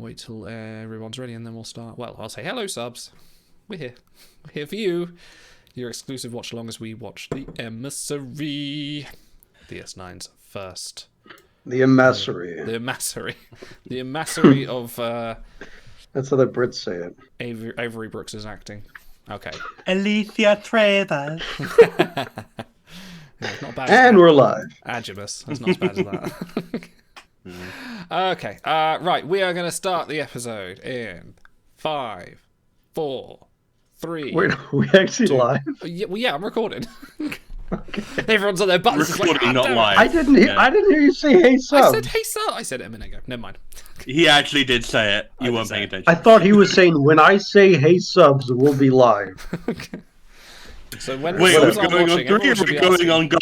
wait till everyone's ready and then we'll start. Well, I'll say hello, subs. We're here. We're here for you. Your exclusive watch along as we watch the Emissary. DS9's first. The Emissary. The Emissary. The Emissary of... That's how the Brits say it. Avery Brooks is acting. Okay. Alicia Trevor. Yeah, not bad. And we're live. Agimus. That's not as bad as that. Okay. Right. We are going to start the episode in 5, 4, 3. Wait, are we actually live? Yeah, I'm recording. Okay. Everyone's on their buttons. Recording, not live. I didn't hear you say hey I subs. said hey sub. I said it a minute ago. Never mind. He actually did say it. You weren't paying attention. I thought he was saying when I say hey subs, we'll be live. Okay. So when Wait, are we subs going on watching, 3 or everyone are should we be going asking. on go?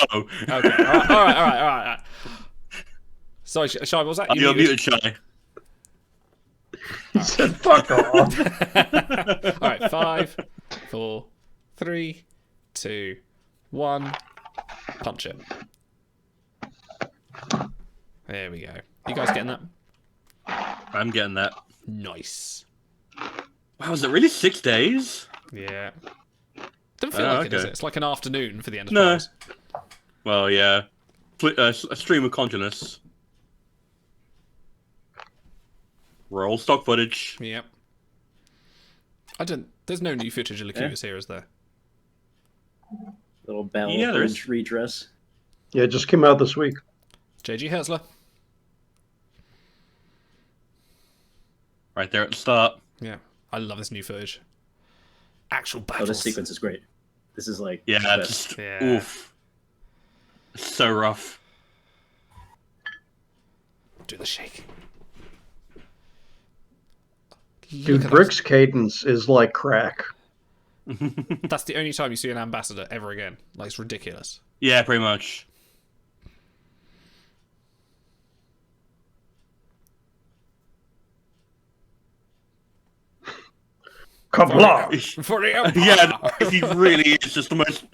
Okay. All right. Sorry, Shy, what was that? You're muted, Shy. He said fuck off. All right, 5, 4, 3, 2, 1. Punch it. There we go. You guys getting that? I'm getting that. Nice. Wow, is it really 6 days? Yeah. Doesn't feel like it, does okay. it? It's like an afternoon for the Enterprise. No. Well, yeah. A stream of consciousness. Roll stock footage. Yep. There's no new footage of Locutus here, is there? Little battle Yeah, there is. redress. Yeah, it just came out this week. J.G. Herzler. Right there at the start. Yeah. I love this new footage. Actual Oh, battles. this sequence is great. This is like Yeah, the best. just Yeah. oof. It's so rough. Do the shake. Dude, Brick's cadence is like crack. That's the only time you see an ambassador ever again. Like, it's ridiculous. Yeah, pretty much. Kabla! For the Empire! Yeah, no, he really is just the most.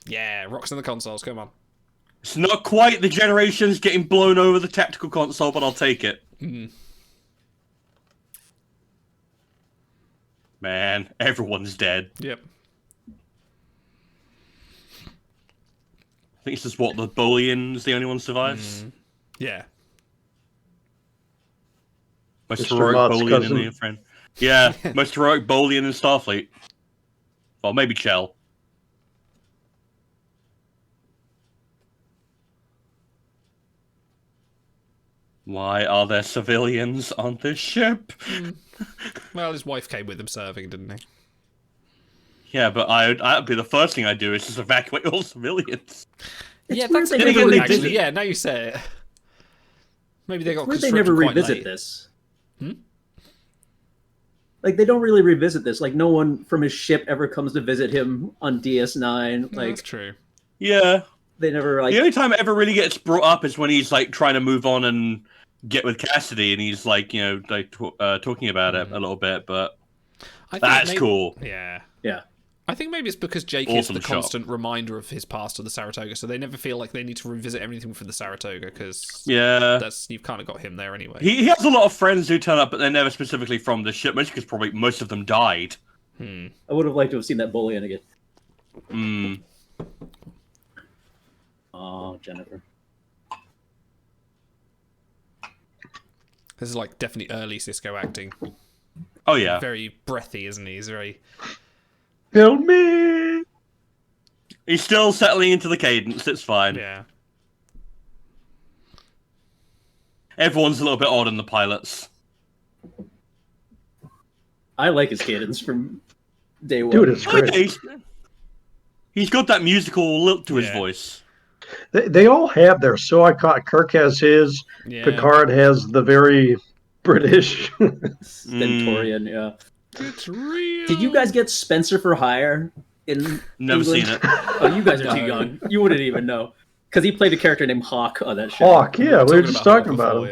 Yeah, rocks in the consoles, come on. It's not quite the generations getting blown over the tactical console, but I'll take it. Man, everyone's dead. Yep. I think it's just what the Bolian's the only one survives. Yeah. Most Mr. heroic Mott's Bolian cousin. in the friend. Yeah, most heroic Bolian in Starfleet. Well, maybe Chell. Why are there civilians on this ship? Well, his wife came with him serving, didn't he? Yeah, but I'd be the first thing I do is just evacuate all civilians. Yeah, weird that's a they good never one, revisit- actually. Yeah, now you say it. Maybe they got Where they constructed never quite revisit late. this. Hmm? Like they don't really revisit this. Like no one from his ship ever comes to visit him on DS9. No, Like that's true. Yeah. they never like. The only time it ever really gets brought up is when he's like trying to move on and get with Cassidy, and he's like, you know, like talking about it a little bit. But I think that's maybe- cool. Yeah. Yeah. I think maybe it's because Jake Awesome is the shot. constant reminder of his past to the Saratoga, so they never feel like they need to revisit everything from the Saratoga, because Yeah. you've kind of got him there anyway. He has a lot of friends who turn up, but they're never specifically from the ship, mostly because probably most of them died. I would have liked to have seen that Bolian again. Mm. Oh, Jennifer. This is like definitely early Cisco acting. Oh yeah. Very breathy, isn't he? He's very... Help me! He's still settling into the cadence. It's fine. Yeah. Everyone's a little bit odd in the pilots. I like his cadence from day one. Dude, it's Oh, yeah, great. he's got that musical lilt to his Yeah. voice. They all have their so iconic. Kirk has his. Yeah. Picard has the very British. Stentorian, yeah. It's real. Did you guys get Spencer for Hire in Never England? seen it. Oh, you guys are No. too young. You wouldn't even know. Because he played a character named Hawk on that show. Hawk, yeah, we were just talking Hawk about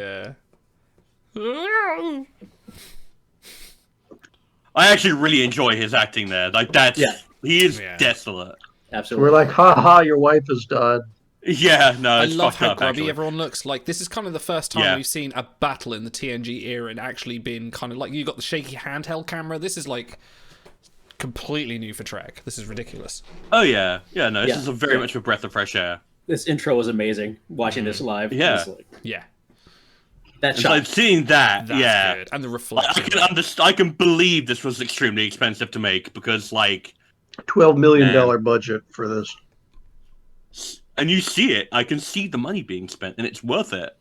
before, him. Yeah. I actually really enjoy his acting there. Like that's Yeah. he is Yeah. desolate. Absolutely. We're like, ha ha, your wife is dead. Yeah, no, I it's love fucked how up, grubby actually. everyone looks. Like, this is kind of the first time Yeah. we've seen a battle in the TNG era and actually been kind of like, you got the shaky handheld camera. This is like completely new for Trek. This is ridiculous. Oh yeah, no, this Yeah, is a very yeah. much a breath of fresh air. This intro was amazing. Watching this live, Yeah. was like, Yeah, that It's shot. like seeing that. that's yeah, good. And the Like, reflection. I can understand. I can believe this was extremely expensive to make because, like, $12 million Man. budget for this. and you see it. I can see the money being spent, and it's worth it.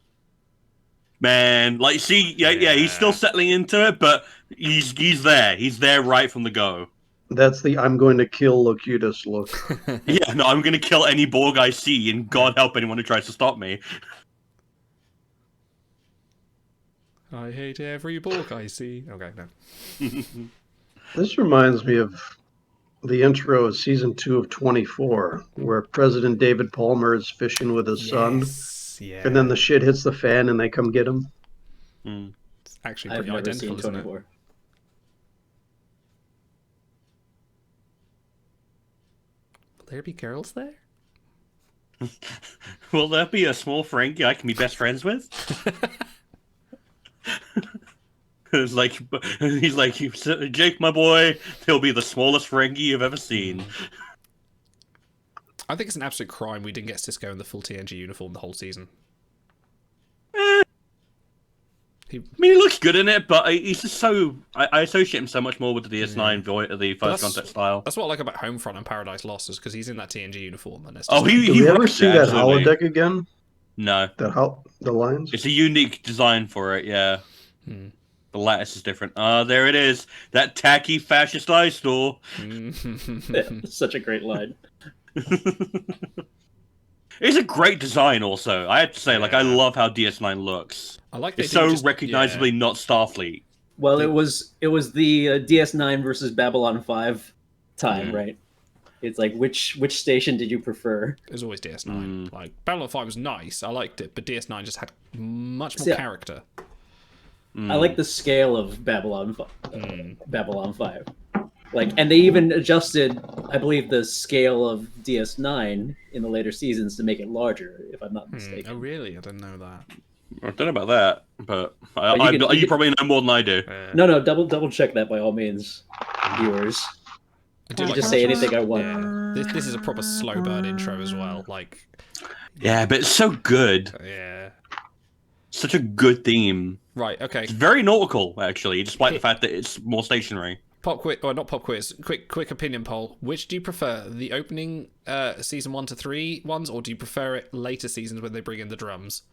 Man, like, see, yeah, he's still Yeah. settling into it, but he's there. He's there right from the go. That's the I'm going to kill Locutus look. Yeah, no, I'm gonna kill any Borg I see, and God help anyone who tries to stop me. I hate every Borg I see. Okay, no. This reminds me of the intro of season 2 of 24, where President David Palmer is fishing with his son, Yes. Yeah. and then the shit hits the fan and they come get him. It's actually I've pretty never identical, seen isn't it? 24. Will there be girls there? Will there be a small Ferengi I can be best friends with? It's like he's like, Jake, my boy, he'll be the smallest Ferengi you've ever seen. I think it's an absolute crime we didn't get Cisco in the full TNG uniform the whole season. I mean, he looks good in it, but he's just so. I associate him so much more with the DS9 the But first contact style. That's what I like about Homefront and Paradise Lost, is because he's in that TNG uniform. And it's just Oh, like, Do we ever rocks see it, that absolutely. holodeck again? No, The lines? it's a unique design for it. Yeah, the lattice is different. There it is. That tacky fascist eye store. Such a great line. It's a great design, also. I have to say, like, I Yeah. love how DS9 looks. I like they It's didn't so just- recognizably not Starfleet. Well, it was the DS9 versus Babylon 5 time, Mm. right? It's like which station did you prefer? It was always DS9. Like, Babylon 5 was nice. I liked it, but DS9 just had much more See, character. I like the scale of Babylon 5. Like, and they even adjusted, I believe, the scale of DS9 in the later seasons to make it larger, if I'm not mistaken. Oh, really? I didn't know that. I don't know about that, but you you probably know more than I do. No, double check that by all means, viewers. I do I like just how say it's- anything I want. Yeah. This is a proper slow burn intro as well. Like, Yeah, but it's so good. yeah. Such a good theme. Right, okay. It's very nautical, actually, despite the fact that it's more stationary. Pop quiz, or not pop quiz, quick opinion poll. Which do you prefer, the opening season 1 to 3 ones, or do you prefer it later seasons when they bring in the drums?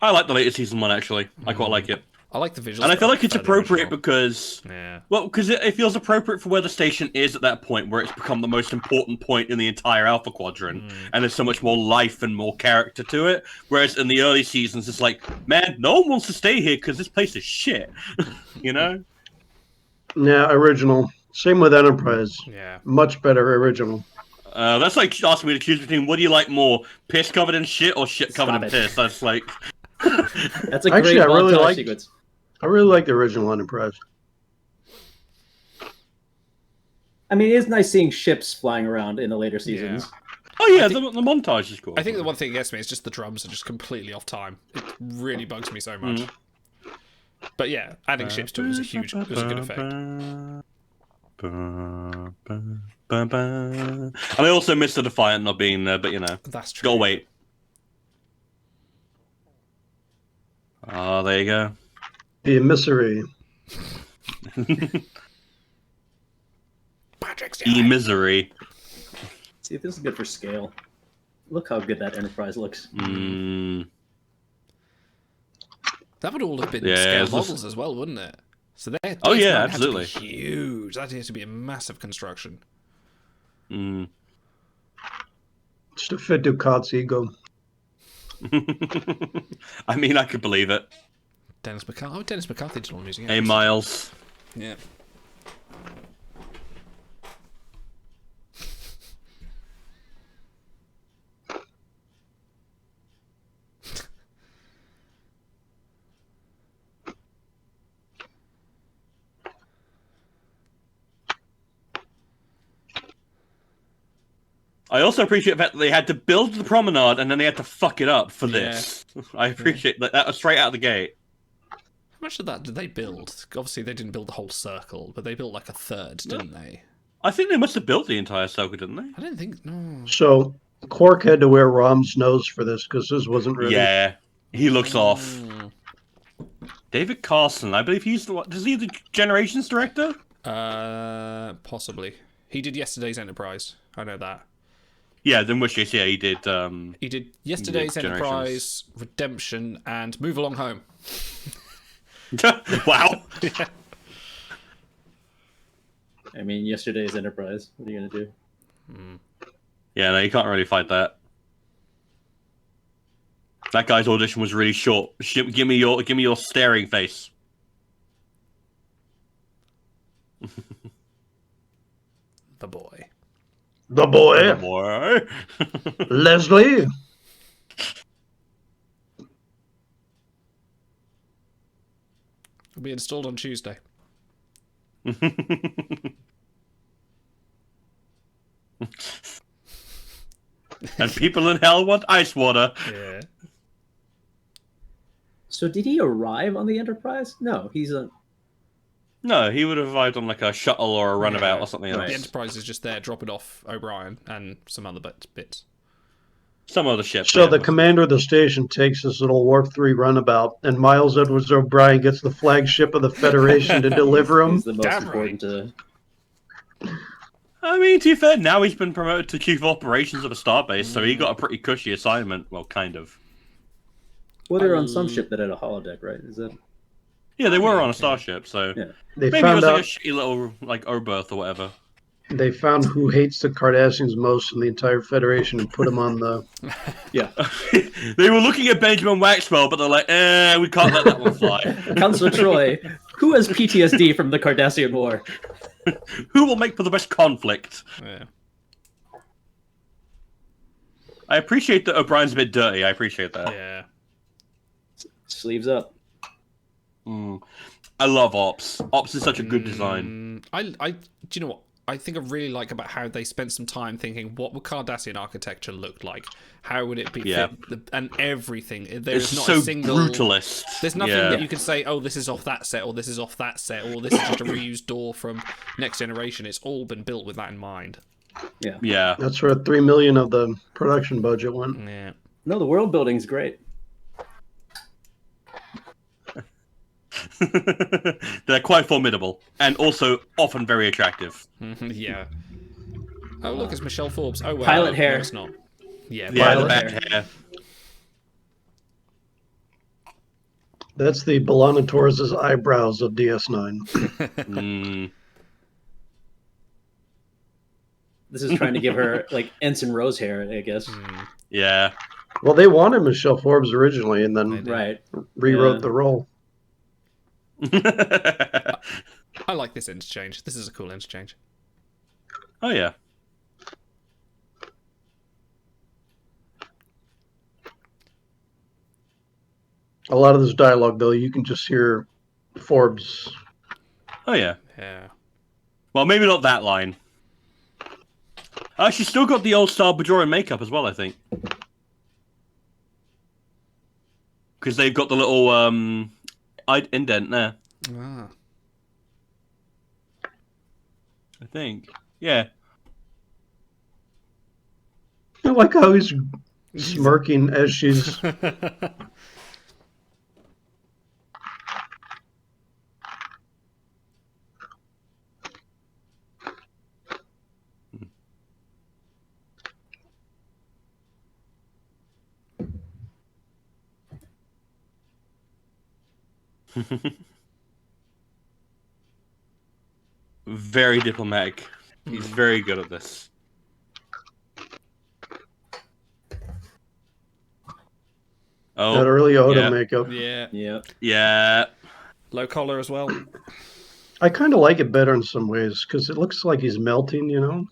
I like the later season one, actually. I quite like it. I like the visuals. And I feel but like it's prefer the appropriate original. because... Yeah. Well, because it feels appropriate for where the station is at that point, where it's become the most important point in the entire Alpha Quadrant, and there's so much more life and more character to it. Whereas in the early seasons, it's like, man, no one wants to stay here because this place is shit. You know? Yeah, original. Same with Enterprise. Yeah. Much better original. That's like asking me to choose between what do you like more, piss covered in shit or shit covered Stop in it. piss. That's like, That's a Actually, great I really montage liked- sequence. I really like the original Enterprise. I mean, it is nice seeing ships flying around in the later seasons. oh yeah, the montage is cool. I think the one thing that gets me is just the drums are just completely off time. It really bugs me so much. But yeah, adding ships to it was a good effect. And I also miss the Defiant not being there, but you know, That's true. gotta wait. Oh, there you go. The Emissary. Patrick's Emissary. See, this is good for scale. Look how good that Enterprise looks. Mm, That would all have been Yeah, scale it's just- models as well, wouldn't it? So there. Oh, yeah, had to be absolutely. huge. That had to be a massive construction. mm. Just to fit Ducat's ego. I mean, I could believe it. Dennis McCarthy. Oh, Dennis McCarthy did all the music. Hey, Miles. Yeah. I also appreciate the fact that they had to build the promenade and then they had to fuck it up for this. I appreciate that. That was straight out of the gate. How much of that did they build? Obviously, they didn't build the whole circle, but they built like a third, didn't they? I think they must have built the entire circle, didn't they? I don't think. No. So Quark had to wear Rom's nose for this because his wasn't ready. Yeah, he looks off. Mm. David Carson, I believe he's the is he the Generations director? Possibly. He did yesterday's Enterprise. I know that. Yeah, in which case, yeah, he did. He did yesterday's Generations. Enterprise, Redemption, and Move Along Home. Wow. Yeah. I mean, yesterday's Enterprise. What are you gonna do? Yeah, no, you can't really fight that. That guy's audition was really short. Give me your staring face. The boy. The boy, Boy. Leslie. Will be installed on Tuesday. And people in hell want ice water. Yeah. So did he arrive on the Enterprise? No, he's a. No, he would have arrived on like a shuttle or a runabout or something Right. The else. Enterprise is just there, dropping off O'Brien and some other bits. Some other ship. So yeah. the commander of the station takes this little Warp 3 runabout, and Miles Edwards O'Brien gets the flagship of the Federation to deliver him. He's the most Damn important I mean, to be fair, now he's been promoted to chief of operations of a starbase, so he got a pretty cushy assignment. Well, kind of. Well, they're on some ship that had a holodeck, right? Is that? Yeah, they were on a starship, so Yeah. They maybe it found was like a out. shitty little like O-berth or whatever. They found who hates the Cardassians most in the entire Federation and put him on the. Yeah. They were looking at Benjamin Waxwell, but they're like, we can't let that one fly. Counselor Troy, who has PTSD from the Cardassian War? Who will make for the best conflict? Yeah. I appreciate that O'Brien's a bit dirty. I appreciate that. Yeah. Sleeves up. I love Ops. Ops is such a good design. Do you know what? I think I really like about how they spent some time thinking, what would Cardassian architecture look like? How would it be? Yeah. And everything. There It's is not so a single brutalist. There's nothing Yeah. that you can say, oh, this is off that set, or this is off that set, or this is just a reused door from Next Generation. It's all been built with that in mind. Yeah. That's where $3 million of the production budget went. Yeah. No, the world building's great. They're quite formidable and also often very attractive. Yeah. Oh, look, it's Michelle Forbes. Oh, well. Pilot no, hair. No, it's not. Yeah, Yeah, pilot the Violet bad hair. That's the B'Elanna Torres' eyebrows of DS9. This is trying to give her like Ensign Rose hair, I guess. Yeah. Well, they wanted Michelle Forbes originally and then Right. rewrote Yeah. the role. I like this interchange. This is a cool interchange. Oh, yeah. A lot of this dialogue, though, you can just hear Forbes. Oh, yeah. Yeah. Well, maybe not that line. She's still got the old style Bajoran makeup as well, I think. Because they've got the little indent there, Ah. I think. Yeah. I like how he's smirking as she's. Very diplomatic. He's very good at this. Oh, That early Oda yeah. makeup. Yeah. Yeah. Yeah. Low collar as well. I kind of like it better in some ways because it looks like he's melting, you know?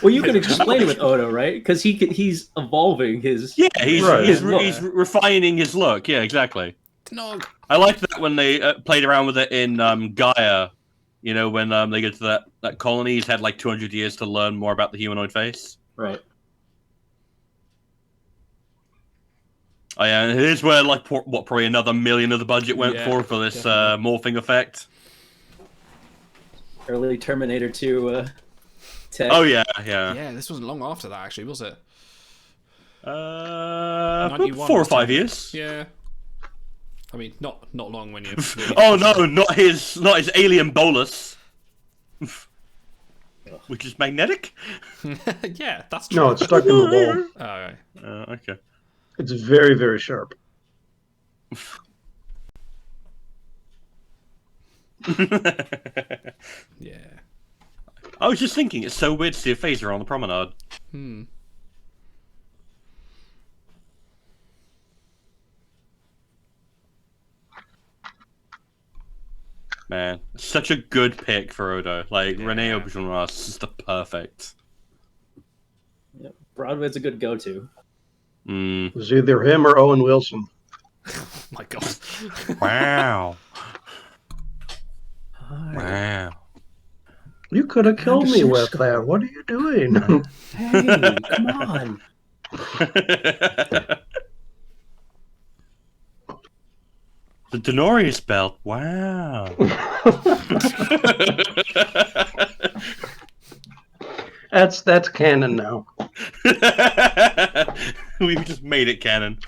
Well, you can explain it with Odo, right? Because he's evolving his. Yeah, he's, Right. he's refining his look. Yeah, exactly. Nog. I liked that when they played around with it in Gaia, You know, when they go to that colony, he's had like 200 years to learn more about the humanoid face. Right. Oh yeah, and here's where like probably another $1 million of the budget went for this morphing effect. Early Terminator 2 tech. Oh yeah. Yeah, this wasn't long after that, actually, was it? 4 or 5 years. Yeah. I mean, not long when you. Oh no, not his alien bolus, which is magnetic. Yeah, that's true. No, it's stuck in the wall. Oh, right. Okay. It's very, very sharp. Yeah. I was just thinking, it's so weird to see a phaser on the promenade. Man, such a good pick for Odo. Like, Rene Auberjonois is the perfect. Yeah, Broadway's a good go-to. It was either him or Owen Wilson. Oh my god. Wow. Wow. You could have killed me with that. What are you doing? Hey, come on. The Denorius belt. Wow. That's canon now. We just made it canon.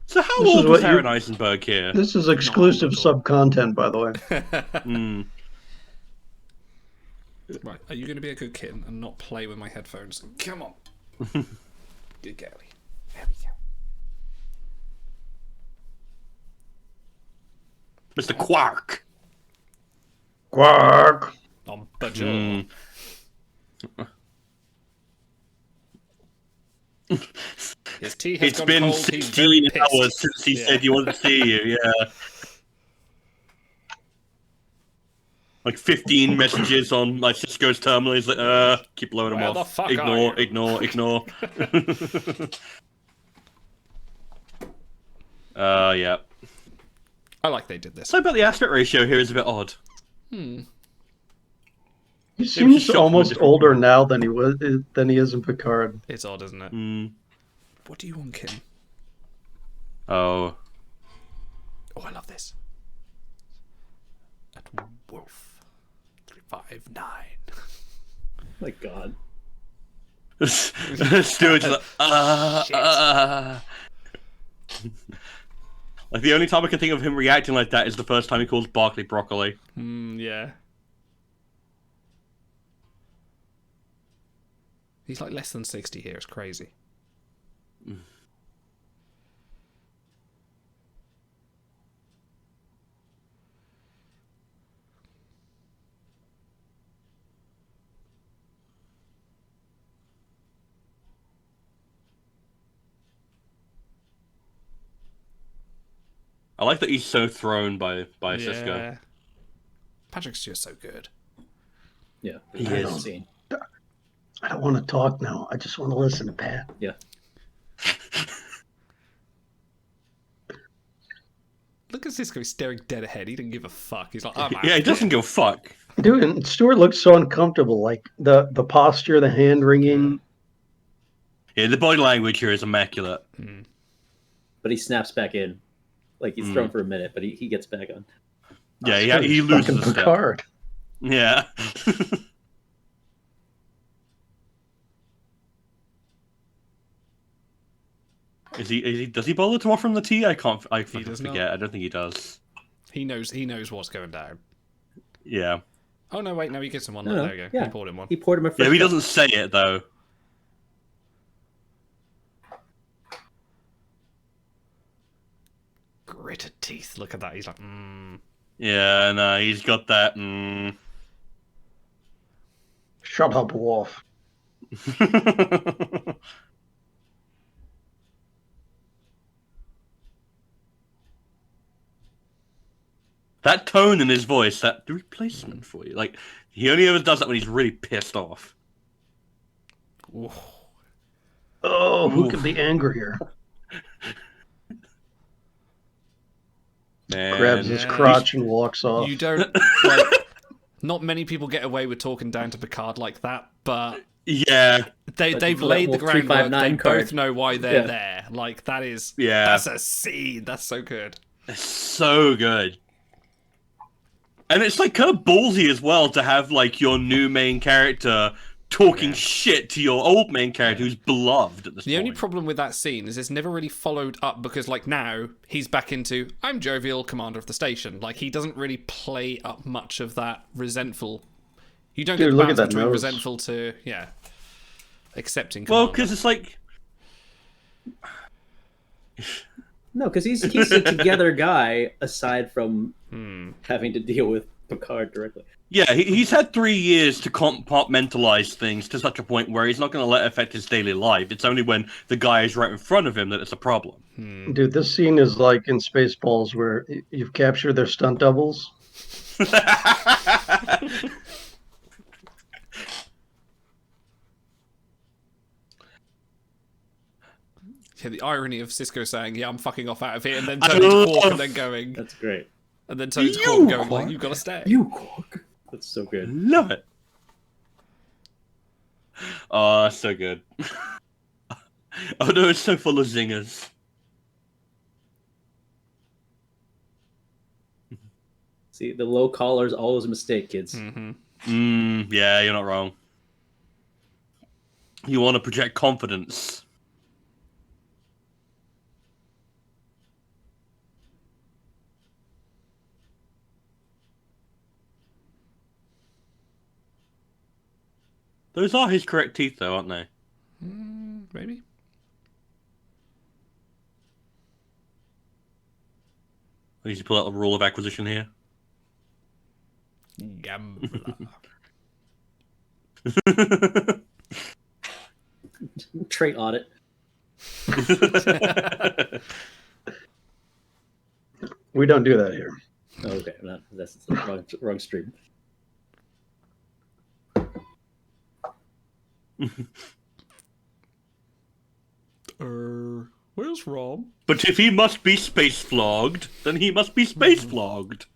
So how This is old was what Aaron Eisenberg here? This is exclusive sub-content, by the way. Right, are you going to be a good kid and not play with my headphones? Come on. Good girlie. There we go. Mr. Quark. Quark. On budget. His tea has It's gone been cold. He's very 16 pissed. hours since he said he wanted to see you, yeah. Like 15 messages on like Cisco's terminal. He's like, keep blowing them Where off. the fuck Ignore, are you? ignore. Yeah. I like they did this. So about the aspect ratio here is a bit odd. He seems shot from a almost different older point. now than he is in Picard. It's odd, isn't it? What do you want, Kim? Oh. Oh, I love this. At Wolf 359. My God. Stewart's like, Like, the only time I can think of him reacting like that is the first time he calls Barkley broccoli. Yeah. He's like less than 60 here. It's crazy. I like that he's so thrown by Cisco. Yeah. Patrick Stewart's so good. Yeah. He I is. don't see. I don't want to talk now. I just want to listen to Pat. Yeah. Look at Cisco staring dead ahead. He didn't give a fuck. He's like, I'm out. Yeah, he doesn't give a fuck. Dude, and Stewart looks so uncomfortable. Like the posture, the hand wringing. Yeah, the body language here is immaculate. But he snaps back in. Like he's thrown for a minute, but he gets back on. Yeah, he loses fucking a step. Picard. Yeah. Is he? Does he bother to offer him the tea? I fucking does forget. not. I don't think he does. He knows what's going down. Yeah. Oh, no, wait. No, he gets him one. No, There we go. yeah. He poured him one. He poured him a fresh Yeah, he cup. doesn't say it though. Gritted teeth. Look at that. He's like, Yeah, no, he's got that. Shut up, Wolf. That tone in his voice, that the replacement for you. Like, he only ever does that when he's really pissed off. ooh. Oh, who Oof. could be angrier? grabs his Yeah. crotch and walks off. You don't like. Not many people get away with talking down to Picard like that, but Yeah. they've pull laid that the whole groundwork. 359 They card. both know why they're Yeah. there. Like that's a scene. That's so good. It's so good. And it's like kind of ballsy as well to have like your new main character talking shit to your old main character who's beloved at this The point. only problem with that scene is it's never really followed up because, like, now he's back into I'm jovial, commander of the station. Like, he doesn't really play up much of that resentful. You don't get Dude, the look at balance that between nose. resentful to accepting. Well, Commander. because it's like No, because he's a together guy aside from having to deal with Picard directly. yeah, he's had 3 years to compartmentalize things to such a point where he's not going to let it affect his daily life. It's only when the guy is right in front of him that it's a problem. Dude, this scene is like in Spaceballs where you've captured their stunt doubles. Yeah, the irony of Cisco saying, "Yeah, I'm fucking off out of here," and then turning to Quark and then going, That's great. and then turning to Quark and going, "Like, you've got to stay." You Quark. That's so good. Love it. Oh, that's so good. Oh no, it's so full of zingers. See, the low collar is always a mistake, kids. Yeah, you're not wrong. You want to project confidence. Those are his correct teeth, though, aren't they? Maybe. I need to pull out the rule of acquisition here. Gambler. Trait audit. We don't do that here. Oh, okay, no, that's the wrong stream. Where's Rob? But if he must be space flogged, then he must be space flogged.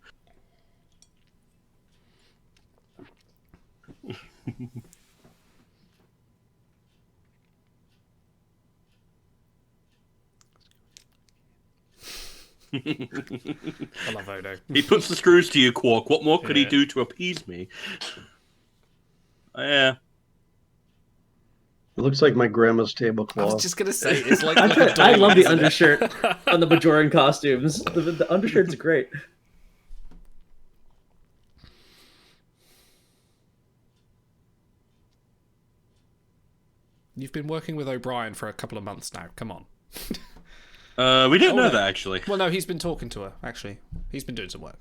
I love Odo. He puts the screws to you, Quark. What more could he Yeah. do to appease me? Yeah. It looks like my grandma's I tablecloth. was just gonna say it's like I love the undershirt on the Bajoran costumes. The undershirt's great. You've been working with O'Brien for a couple of months now. Come on. We didn't Oh, know no. that, actually. Well, no, he's been talking to her. Actually, he's been doing some work.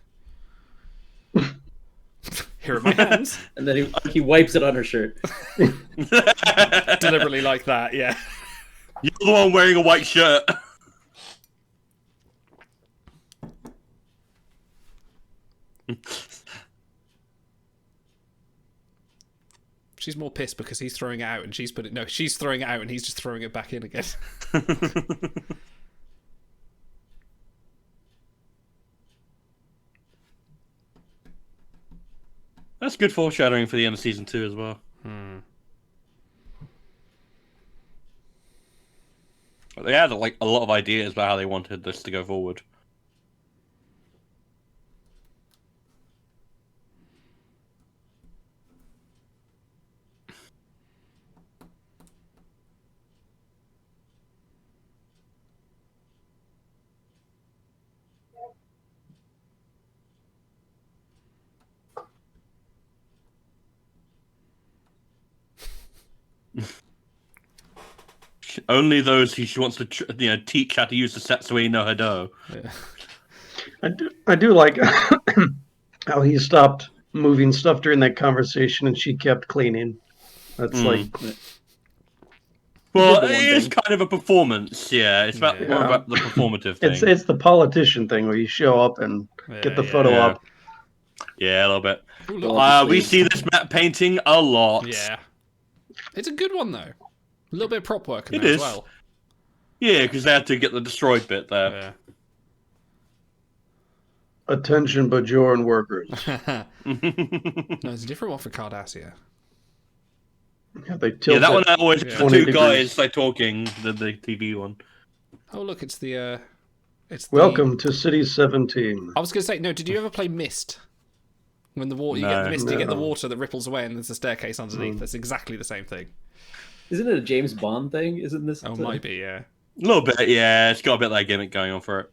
Here are my hands. And then he wipes it on her shirt. Deliberately like that. Yeah. You're the one wearing a white shirt. She's more pissed because he's throwing it out and she's putting no. She's throwing it out and he's just throwing it back in again. That's good foreshadowing for the end of season 2 as well. They had like a lot of ideas about how they wanted this to go forward. Only those she wants to, teach how to use the Setsui no Hado. I do like how he stopped moving stuff during that conversation and she kept cleaning. That's like Well, did the one it is thing. kind of a performance. Yeah, it's about more about the performative thing. it's the politician thing where you show up and get the photo yeah. up. Yeah, a little bit. Ooh, Well, look. We obviously- see this map painting a lot. Yeah. It's a good one though. A little bit of prop work in It there is. as well. Yeah, because they had to get the destroyed bit there. Yeah. Attention Bajoran workers. No, it's a different one for Cardassia. Yeah, they Yeah, tilt that one it always the 20 two degrees. guys like talking. The TV one. Oh, look, it's the. Welcome to City 17. I was going to say, no, did you ever play Mist? When the water, you get the No. mist, you get the No. water that ripples away, and there's a staircase underneath. That's exactly the same thing. Isn't it a James Bond thing? Isn't this? Oh, might be, yeah. A little bit, yeah. It's got a bit of that gimmick going on for it.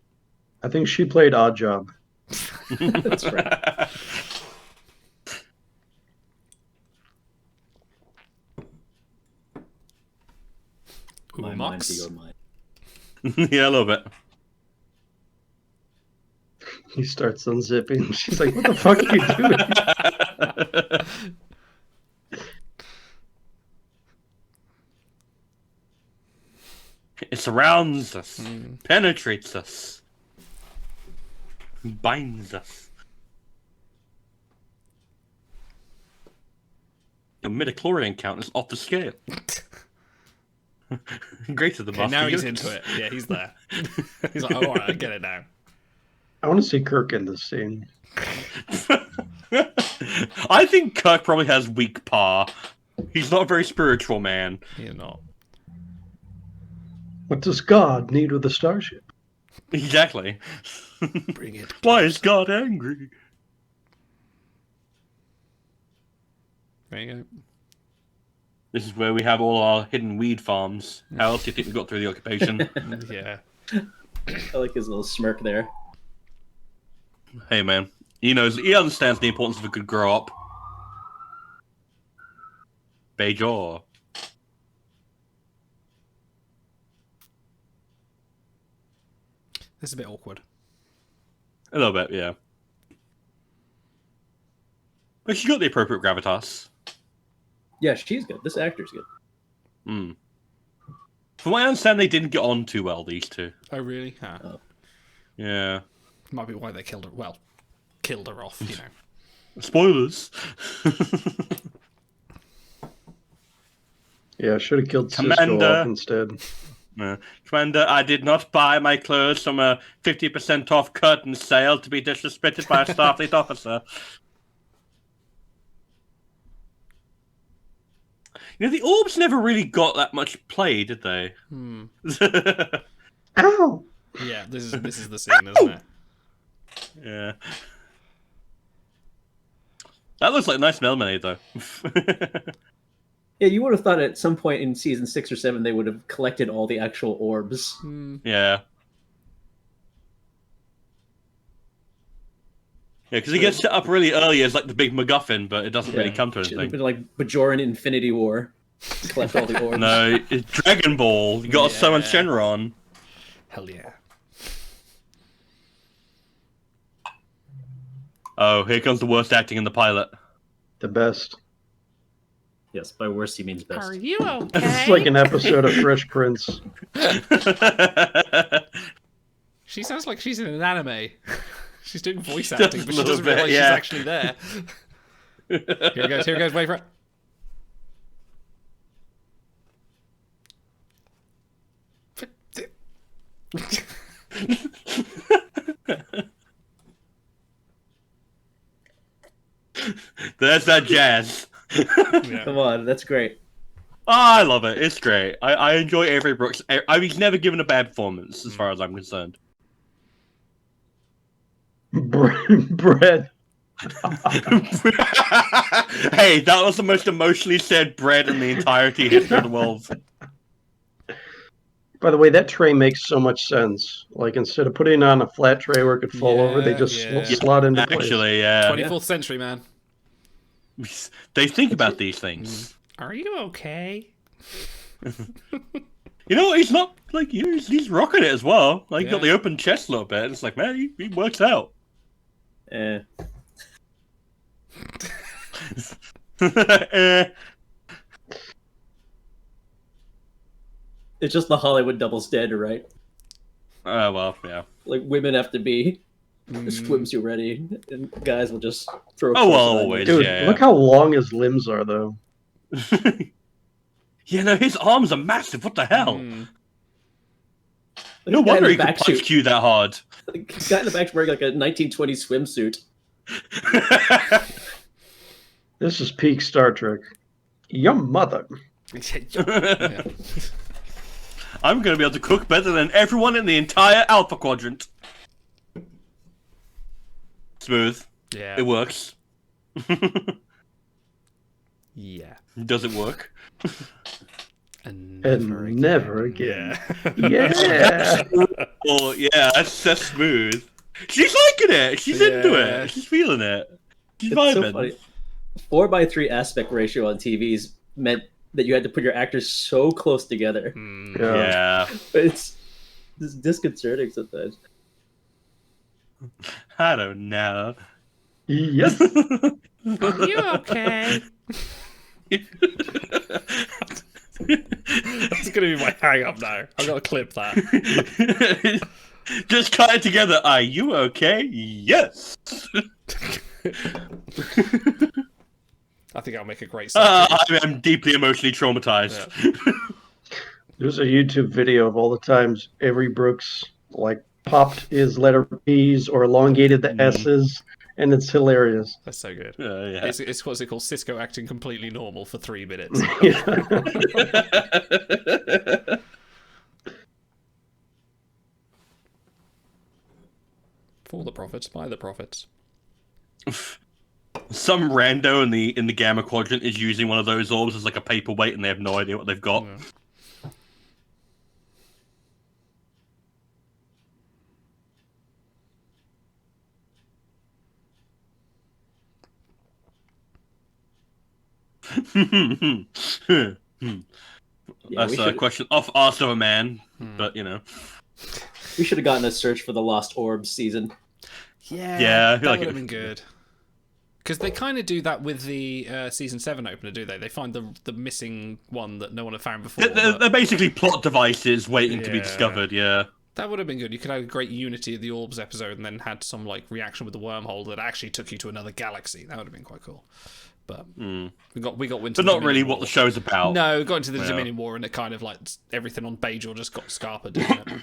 I think she played Odd Job. That's right. My mind to Mox. your mind. Yeah, a little bit. He starts unzipping. She's like, what the fuck are you doing? It surrounds us, penetrates us, binds us. Your midichlorian count is off the scale. Greater than Okay, now he's Yoda. into it. Yeah, he's there. He's like, oh, all right, I get it now. I want to see Kirk in this scene. I think Kirk probably has weak paw. He's not a very spiritual man. You're not. What does God need with a starship? Exactly. Bring it. Why is God angry? There you go. This is where we have all our hidden weed farms. How else do you think we got through the occupation? Yeah. I like his little smirk there. Hey man, he understands the importance of a good grow up. Bajor. This is a bit awkward. A little bit, yeah. But she got the appropriate gravitas. Yeah, she's good. This actor's good. Hmm. From what I understand, they didn't get on too well, these two. Oh, really? Huh. Oh. Yeah. Might be why they killed her. Well, killed her off, you know. Spoilers. Yeah, should have killed Cisco Commander. off instead. Commander, I did not buy my clothes from a 50% off curtain sale to be disrespected by a Starfleet officer. You know, the orbs never really got that much play, did they? Ow! Yeah, this is the scene, isn't it? Yeah. That looks like a nice lemonade, though. Yeah, you would have thought at some point in season 6 or 7 they would have collected all the actual orbs. Yeah. Yeah, because it gets set up really early as like the big MacGuffin, but it doesn't really come to Should have anything. been like Bajoran Infinity War. Collect all the orbs. No, it's Dragon Ball. You got to summon Yeah. Shenron. Hell yeah. Oh, here comes the worst acting in the pilot. The best. Yes, by worst he means best. Are you okay? It's like an episode of Fresh Prince. She sounds like she's in an anime. She's doing voice Just acting, a but she little doesn't bit, realise yeah. she's actually there. Here it goes, wait for it. There's that jazz. Yeah. Come on, that's great. Oh, I love it. It's great. I enjoy Avery Brooks. He's never given a bad performance, as far as I'm concerned. Bread. Hey, that was the most emotionally said bread in the entirety history of the world. By the way, that tray makes so much sense. Like, instead of putting it on a flat tray where it could fall over, they just Yeah. slot into place. Actually, yeah. 24th century, man. They think about these things. Are you okay? You know, he's not, like, he's rocking it as well. Like, Yeah. got the open chest a little bit. It's like, man, he works out. Eh. It's just the Hollywood double standard, right? Well, yeah. Like women have to be swimsuit ready, and guys will just throw. Oh, clothes well, on. always. Dude, Yeah. look how long his limbs are, though. Yeah, no, his arms are massive. What the hell? No wonder he could punch Q that hard. The guy in the back's wearing like a 1920 swimsuit. This is peak Star Trek. Your mother. Yeah. I'm going to be able to cook better than everyone in the entire Alpha Quadrant. Smooth. Yeah. It works. Yeah. Does it work? And Never again. Yeah. Yeah. Oh, yeah, that's smooth. She's liking it. She's into it. She's feeling it. She's It's so vibing. funny. 4:3 aspect ratio on TVs meant that you had to put your actors so close together. Yeah. But it's disconcerting sometimes. I don't know. Yes. Are you okay? That's gonna be my hang up now. I've got to clip that. Just cut it together. Are you okay? Yes. I think I'll make a great sound. I'm deeply emotionally traumatized. Yeah. There's a YouTube video of all the times Avery Brooks like popped his letter P's or elongated the S's, and it's hilarious. That's so good. Yeah. It's what's it called? Cisco acting completely normal for 3 minutes. For the profits, by the profits. Some rando in the Gamma Quadrant is using one of those orbs as like a paperweight, and they have no idea what they've got. Yeah. That's a question asked of a man, but you know. We should have gotten a search for the Lost Orbs season. Yeah, I feel that like would it have been good. Because they kind of do that with the season 7 opener, do they? They find the missing one that no one had found before. They're basically plot devices waiting to be discovered. Yeah. That would have been good. You could have a great Unity of the Orbs episode and then had some like reaction with the wormhole that actually took you to another galaxy. That would have been quite cool. But we got Winter. But not really what the show's about. No, we got into the Dominion War and it kind of like everything on Bajor just got scarpered, didn't it?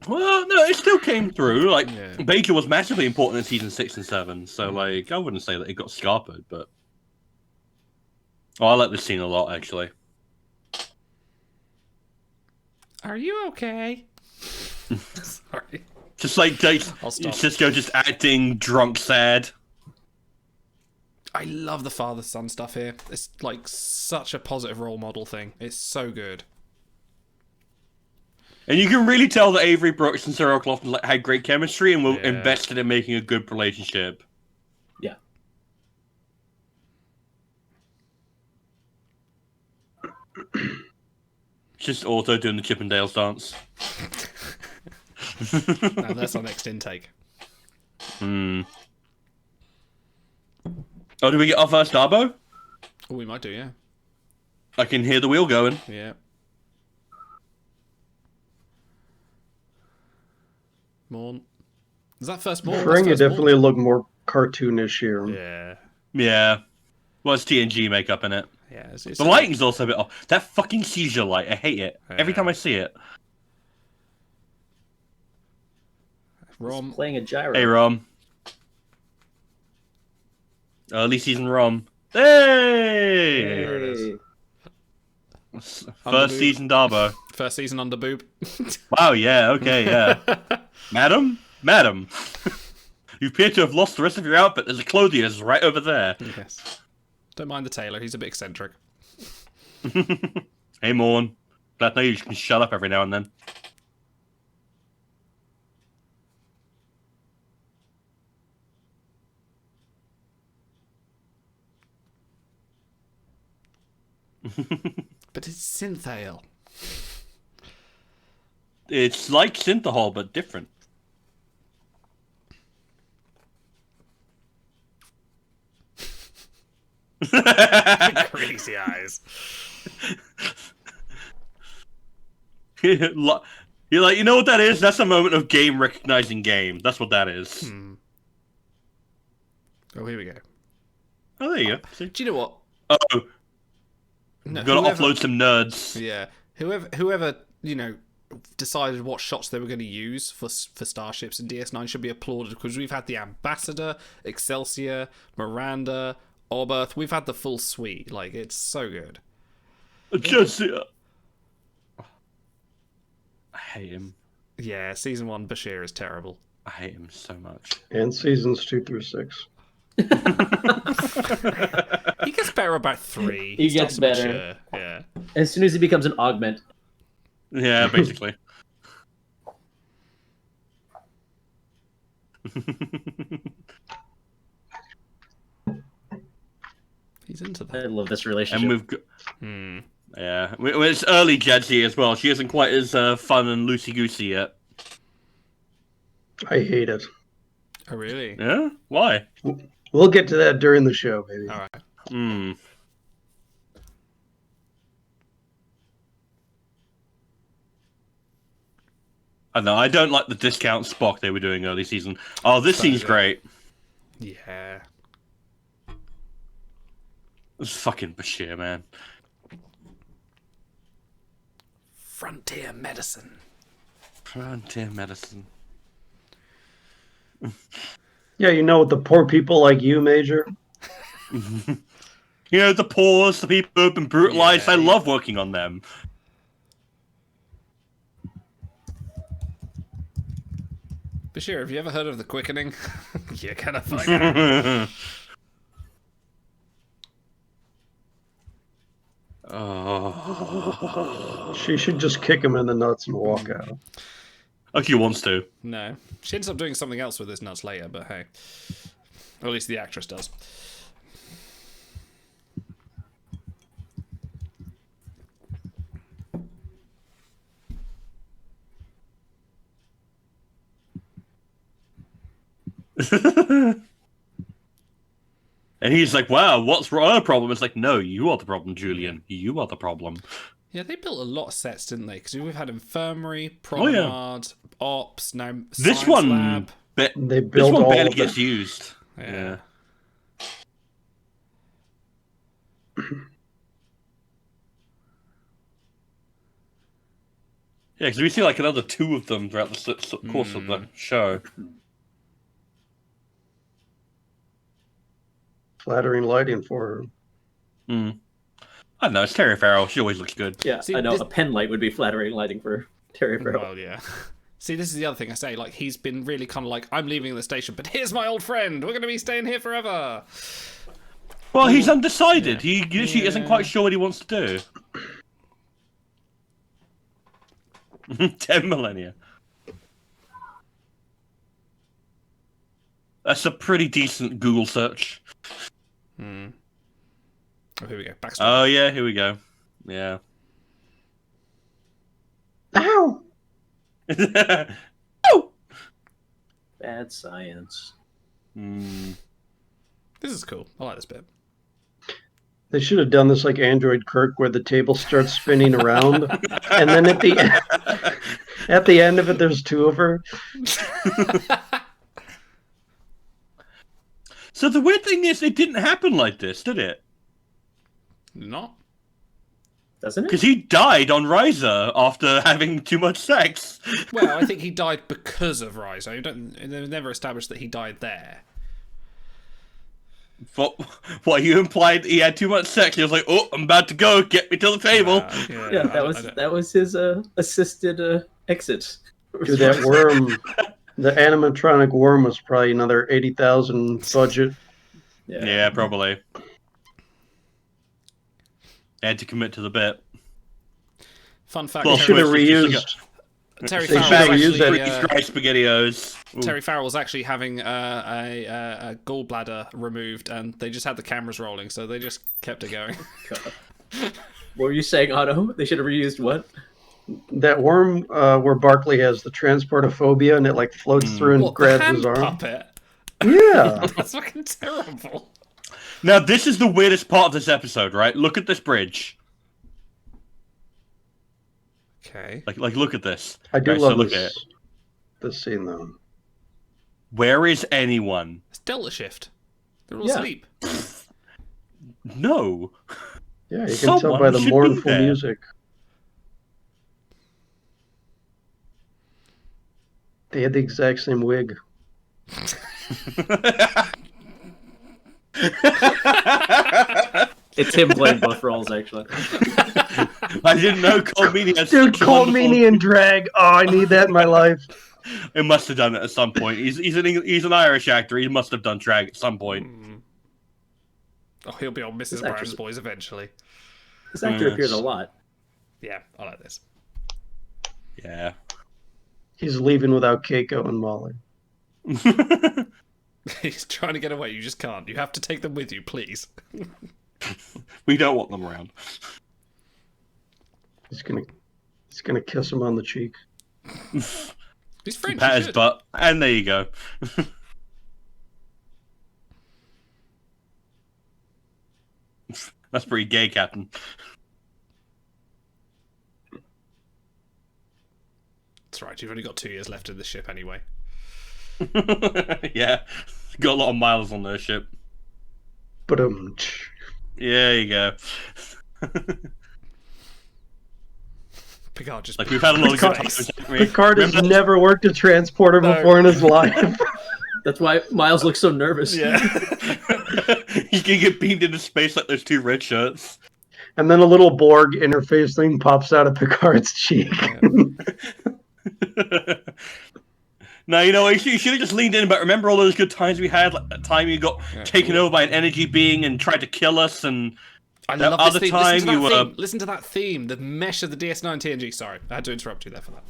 Well, no, it still came through. Like Bajor was massively important in season 6 and 7, so like I wouldn't say that it got scarpered, but I like this scene a lot actually. Are you okay? Sorry. Just like Cisco just acting drunk sad. I love the father-son stuff here. It's like such a positive role model thing. It's so good. And you can really tell that Avery Brooks and Sarah Clofton had great chemistry and were invested in making a good relationship. Yeah. Just Auto doing the Chippendales dance. Now that's our next intake. Oh, do we get our first Darbo? Oh, we might do, yeah. I can hear the wheel going. Yeah. Morn. Is that first Morn? Ferengi definitely look more cartoonish here. Yeah. Yeah. Well, it's TNG makeup in it. Yeah. It's the lighting's also a bit off. That fucking seizure light, I hate it. Every time I see it. Rom playing a gyro. Hey, Rom. Early season Rom. Hey! There it is. First season Darbo. First season under boob. Wow, yeah, okay, yeah. Madam? You appear to have lost the rest of your outfit. There's a clothier's right over there. Yes. Don't mind the tailor. He's a bit eccentric. Hey, Morn. Glad to know you can shut up every now and then. But it's synthale. It's like Synthahol, but different. Crazy eyes. You're like, you know what that is? That's a moment of game recognizing game. That's what that is. Oh, here we go. Oh, there you go. See? Do you know what? Oh. No, Gotta offload some nerds. Yeah. Whoever, decided what shots they were going to use for starships in DS9 should be applauded, because we've had the Ambassador, Excelsior, Miranda, Oberth. We've had the full suite. Like, it's so good. Jesse. I hate him. Yeah, season 1 Bashir is terrible. I hate him so much. And seasons 2 through 6. He gets better about 3. He starts gets to better. mature. Yeah. As soon as he becomes an augment. Yeah, basically. He's into I that. love this relationship. And we've got... Yeah. Well, it's early Jedzi as well. She isn't quite as fun and loosey-goosey yet. I hate it. Oh, really? Yeah? Why? We'll get to that during the show, baby. All right. Hmm. I know, I don't like the discount Spock they were doing early season. Oh, this scene's great. Yeah. It's fucking Bashir, man. Frontier medicine. Frontier medicine. Yeah, you know, the poor people like you, Major. You know, the poor, the people who've been brutalized. Yeah. I love working on them. Bashir, have you ever heard of the quickening? Yeah, kind of like Oh. She should just kick him in the nuts and walk out. Like he wants to. No. She ends up doing something else with his nuts later, but hey. Or at least the actress does. And he's like, wow, what's our problem? It's like, no, you are the problem, Julian. You are the problem. Yeah, they built a lot of sets, didn't they? Because we've had infirmary, promenade, ops, now This science one, lab. They this built one all barely of gets them. used. Yeah. Yeah, because we see like another 2 of them throughout the course of the show. Flattering lighting for her. I don't know, it's Terry Farrell. She always looks good. Yeah, See, I know this- a pen light would be flattering lighting for Terry Farrell. Well, yeah. See, this is the other thing I say. Like, he's been really kind of like, I'm leaving the station, but here's my old friend. We're going to be staying here forever. Well, he's undecided. He usually isn't Yeah. quite sure what he wants to do. 10 millennia. That's a pretty decent Google search. Oh, here we go. Backstory. Oh, yeah, here we go. Yeah. Ow! Bad science. This is cool. I like this bit. They should have done this like Android Kirk, where the table starts spinning around, and then at the end of it, there's 2 of her. So the weird thing is, it didn't happen like this, did it? Not. Doesn't it? Because he died on Riser after having too much sex. Well, I think he died because of Rizzo. They was never established that he died there. What you implied he had too much sex? He was like, "Oh, I'm about to go. Get me to the table." Yeah, that was his assisted exit. Dude, that worm, the animatronic worm, was probably another 80,000 budget. Yeah, probably. Had to commit to the bit. Fun fact: Well, Should have reused. Terry they Farrell should have was reused actually, that. Dry SpaghettiOs. Ooh. Terry Farrell was actually having a gallbladder removed, and they just had the cameras rolling, so they just kept it going. What were you saying, Otto? They should have reused what? That worm where Barkley has the transportophobia and it like floats through and What, the grabs hand his arm. puppet? Yeah. That's fucking terrible. Now, this is the weirdest part of this episode, right? Look at this bridge. Okay. Like, look at this. I do Right, so love look at this scene though. Where is anyone? It's Delta Shift. They're all Yeah. asleep. No. Yeah, you can tell Someone by the should be mournful there. music. They had the exact same wig. It's him playing both roles, actually. I didn't know Cole Meany had Dude, such a Cole wonderful... Meany in drag. Oh, I need that in my life. It must have done it at some point. He's an Irish actor. He must have done drag at some point. Oh, he'll be on Mrs. Brown's Boys eventually. This actor appears a lot. Yeah, I like this. Yeah. He's leaving without Keiko and Molly. He's trying to get away. You just can't. You have to take them with you, please. We don't want them around. He's gonna kiss him on the cheek. He's French. Pat his butt, and there you go. That's pretty gay, Captain. That's right. You've only got 2 years left in the ship anyway. Yeah, got a lot of miles on their ship. But Yeah, there you go. Picard just Like we've had a lot of good times. Picard has never worked a transporter before in his life. That's why Miles looks so nervous. Yeah. He can get beamed into space like those 2 red shirts. And then a little Borg interface thing pops out of Picard's cheek. No, you know, you should have just leaned in, but remember all those good times we had? Like that time you got taken over by an energy being and tried to kill us, and I that love other this theme. time you were... Listen to that theme, the mesh of the DS9 TNG. Sorry, I had to interrupt you there for that.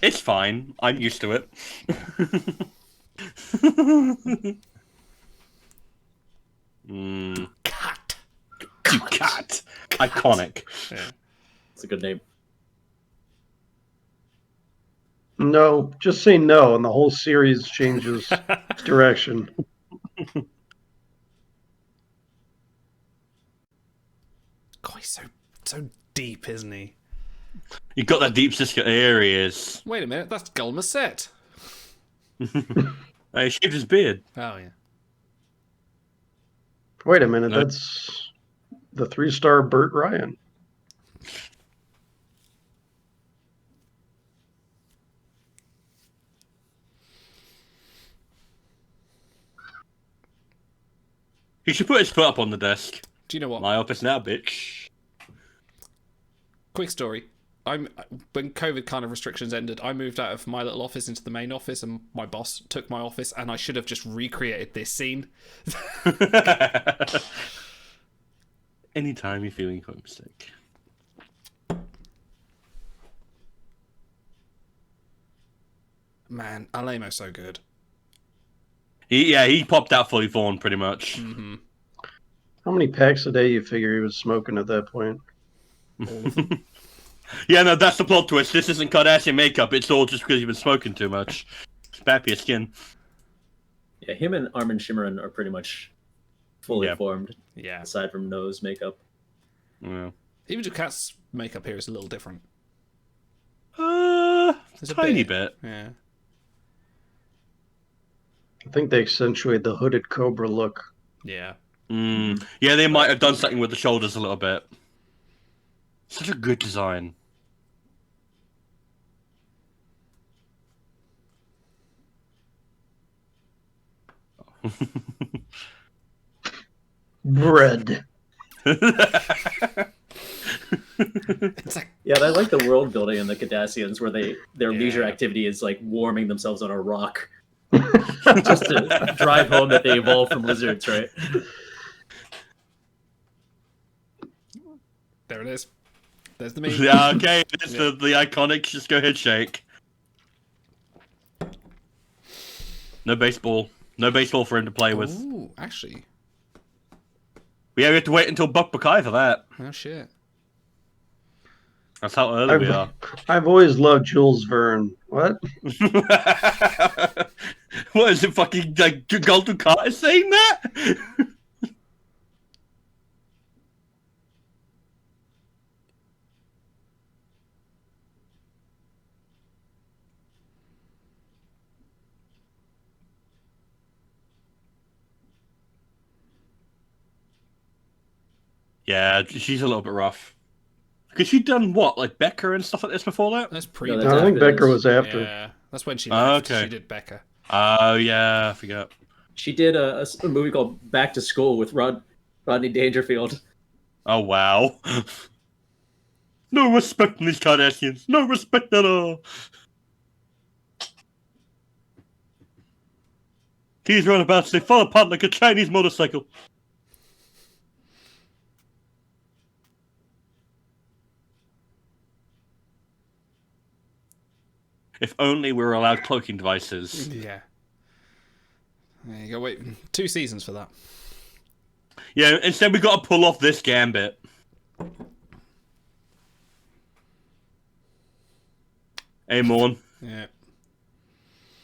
It's fine. I'm used to it. Cut. You cat. Iconic. Yeah. It's a good name. No, just say no, and the whole series changes direction. God, he's so deep, isn't he? You got that deep Siska. There he is. Wait a minute, that's Gul Macet. He shaved his beard. Oh yeah. Wait a minute, No. that's the 3-star Burt Ryan. He should put his foot up on the desk. Do you know what? My office now, bitch. Quick story. When COVID kind of restrictions ended, I moved out of my little office into the main office, and my boss took my office, and I should have just recreated this scene. Anytime you're feeling homesick. Man, Alemo's so good. He popped out fully formed pretty much. Mm-hmm. How many packs a day you figure he was smoking at that point? Yeah, no, that's the plot twist. This isn't Kardashian makeup. It's all just because you've been smoking too much. It's bad for your skin. Yeah, him and Armin Shimmerin are pretty much fully formed. Yeah. Aside from nose makeup. Yeah. Even Ducat's makeup here is a little different. There's a tiny bit. Yeah. I think they accentuate the hooded Cobra look. Yeah. Yeah, they might have done something with the shoulders a little bit. Such a good design. Bread. It's like, Yeah, I like the world building in the Cardassians where their leisure activity is like warming themselves on a rock. Just to drive home that they evolved from lizards, right? there it is. There's the meme. Yeah, okay. It's the iconic just go ahead shake. No baseball. No baseball for him to play with. Ooh, actually. Yeah, we have to wait until Buck Buckeye for that. Oh shit. That's how early we are. I've always loved Jules Verne. What? What is it, fucking like Gul Dukat is saying that? Yeah, she's a little bit rough. Because she'd done what, like Becker and stuff like this before that? That's pre. No, No, that's I think after Becker this. was after. Yeah. That's when she left. Okay. She did Becca. Oh, yeah, I forgot. She did a movie called Back to School with Rodney Dangerfield. Oh, wow. No respect in these Kardashians. No respect at all. These runabouts, they fall apart like a Chinese motorcycle. If only we were allowed cloaking devices. Yeah. There you go. Wait, 2 seasons for that. Yeah, instead we got to pull off this gambit. Hey, Morn. Yeah.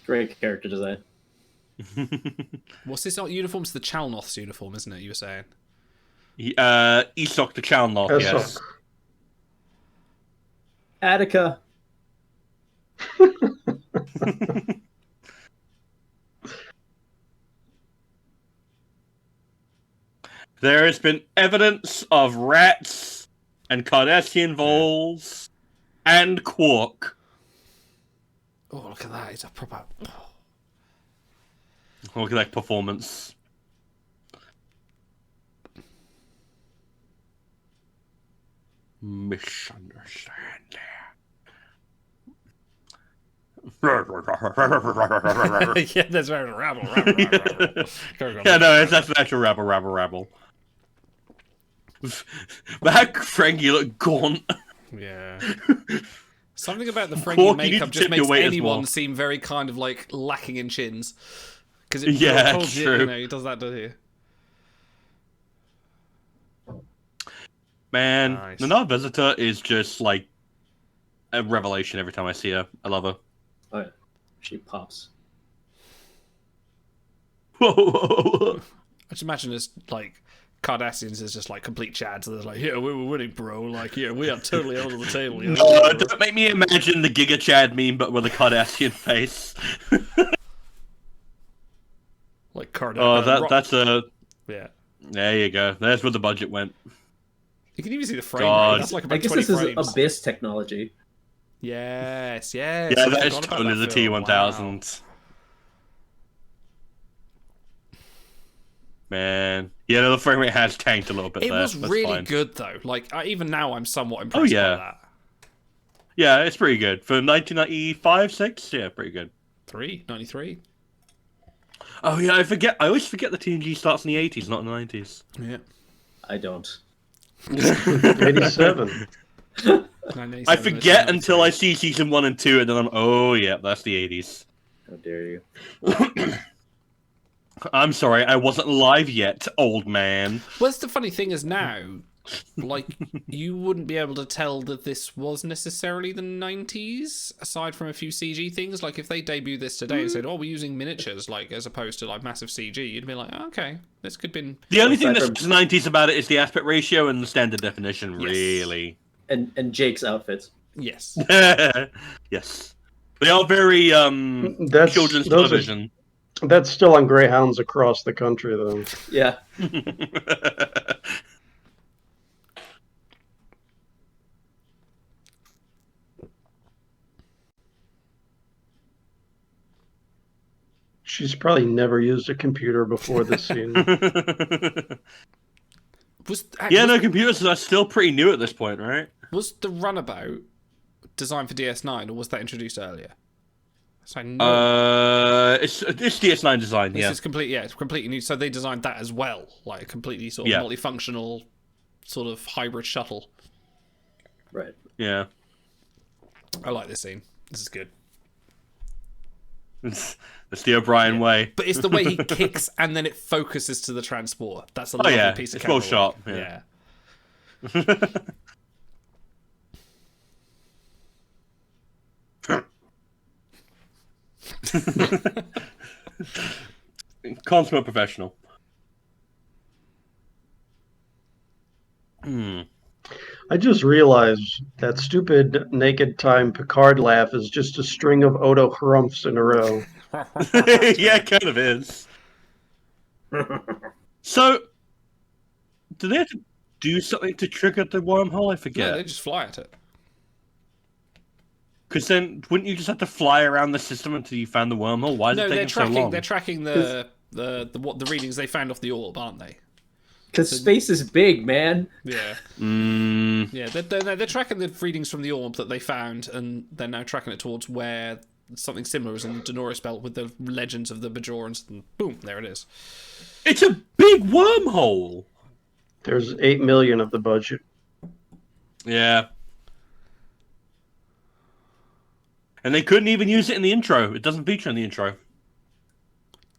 Great character design. What's this uniform? It's the Chalnoth's uniform, isn't it? You were saying. Esok the Chalnoth, yes. Attica. There has been evidence of rats and Cardassian voles and Quark. Oh, look at that! It's a proper. Look at that performance. Misunderstanding. Yeah, there's rabble. Yeah, no, that's an actual rabble. That Frankie looked gaunt. Yeah. Something about the Quark, Ferengi you need makeup to just tip makes your waiters anyone more. seem very kind of like lacking in chins. Because Yeah, told you, true. you know, he does that, doesn't he? Man, Nice. the Nard Visitor is just like a revelation every time I see her. I love her. Oh, yeah. She pops. Whoa. I just imagine it's like Cardassians is just like complete chads. They're like, yeah, we were winning, bro. Like, yeah, we are totally out of the table. You know? Don't make me imagine the Giga Chad meme, but with a Cardassian face. Like Cardassian. Oh, that's a. Yeah. There you go. There's where the budget went. You can even see the frame God. rate. That's like I about guess 20 this is frames. Abyss technology. Yes. Yeah, I that is forgot about totally the that film. T1000. Man. Yeah, no, the frame rate has tanked a little bit It there. was That's really fine. good though. Like even now, I'm somewhat impressed yeah. by that. Yeah, it's pretty good. For 1995, 6? Yeah, pretty good. 93. Oh, yeah, I always forget the TNG starts in the 80s, not in the 90s. Yeah. I don't. 87. I forget until I see season 1 and 2, and then I'm, oh, yeah, that's the 80s. How dare you? I'm sorry, I wasn't live yet, old man. Well, that's the funny thing is now, like, you wouldn't be able to tell that this was necessarily the 90s, aside from a few CG things. Like, if they debuted this today and said, oh, we're using miniatures, like, as opposed to, like, massive CG, you'd be like, oh, okay, this could have been... The only thing Aside that's 90s about it is the aspect ratio and the standard definition, Yes. really. And Jake's outfits. Yes. Yes. They are very, children's television. That's still on Greyhounds across the country, though. Yeah. She's probably never used a computer before this scene. Computers are still pretty new at this point, right? Was the runabout designed for DS9, or was that introduced earlier? So It's DS9 design, This is it's completely new. So they designed that as well, like a completely sort of multifunctional, sort of hybrid shuttle. Right. Yeah. I like this scene. This is good. It's the O'Brien way. But it's the way he kicks and then it focuses to the transporter. That's a lovely piece of camera well shot. work. Yeah. Consummate professional. I just realized that stupid naked time Picard laugh is just a string of Odo harumphs in a row. Yeah, it kind of is. So, do they have to do something to trigger the wormhole? I forget. No, they just fly at it. Because then, wouldn't you just have to fly around the system until you found the wormhole? Why is it taking so long? They're tracking the readings they found off the orb, aren't they? Because space is big, man. Yeah. Mm. Yeah, they're tracking the readings from the orb that they found, and they're now tracking it towards where something similar is in the Denoris belt with the legends of the Bajorans, and boom, there it is. It's a big wormhole. There's 8 million of the budget. Yeah. And they couldn't even use it in the intro. It doesn't feature in the intro.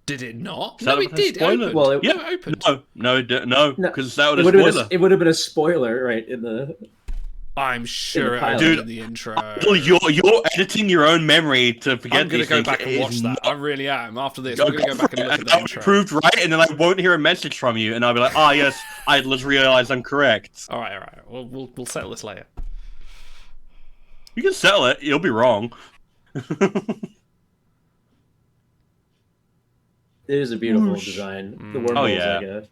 Did it not? Is No, that it a did. It spoiler? opened. Well, Yeah, it opened. No, because that would It have spoiler. It would have been a spoiler, right? In the I'm sure it pilot. opened Dude, in the intro. Well, you're editing your own memory to forget I'm going these to go things. back and It watch is that. not- I really am. After this, we're going to go back and look at the I'll be intro. proved right, and then I won't hear a message from you, and I'll be like, "Ah, yes, I just realized I'm correct." All right. We'll settle this later. You can settle it. You'll be wrong. it is a beautiful design. The wormhole Oh, is yeah. like a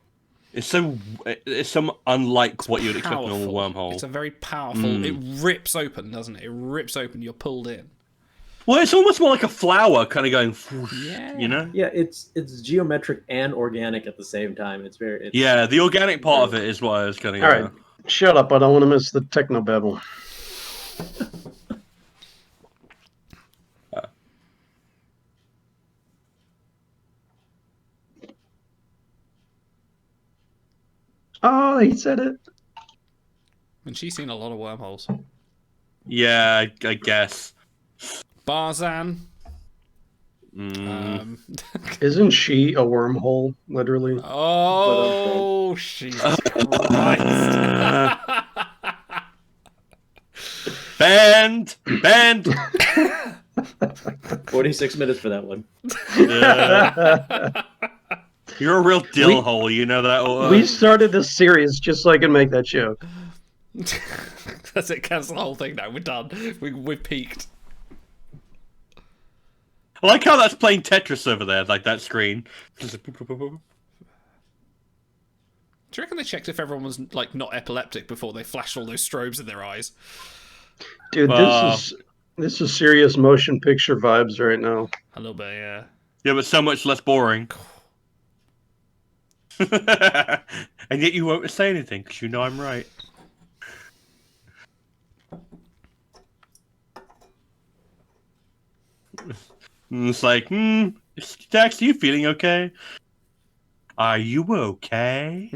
It's so unlike what you'd expect from a normal wormhole. It's a very powerful. It rips open, doesn't it? It rips open. You're pulled in. Well, it's almost more like a flower, kind of going, whoosh, Yeah. you know? yeah. It's geometric and organic at the same time. It's very Yeah, the organic part of it is what I was going to. All right, shut up. I don't want to miss the technobabble. Oh, he said it. And she's seen a lot of wormholes. Yeah, I guess. Barzan. Mm. Isn't she a wormhole, literally? Oh, Jesus Christ. Banned! 46 minutes for that one. You're a real dill hole, you know that? We started this series just so I can make that joke. That's it. Cancel the whole thing now. We're done. We've peaked. I like how that's playing Tetris over there, like that screen. Do you reckon they checked if everyone was like not epileptic before they flashed all those strobes in their eyes? Dude, this is serious motion picture vibes right now. A little bit, yeah. Yeah, but so much less boring. And yet you won't say anything, because you know I'm right. And it's like, Dax, you feeling okay? Are you okay?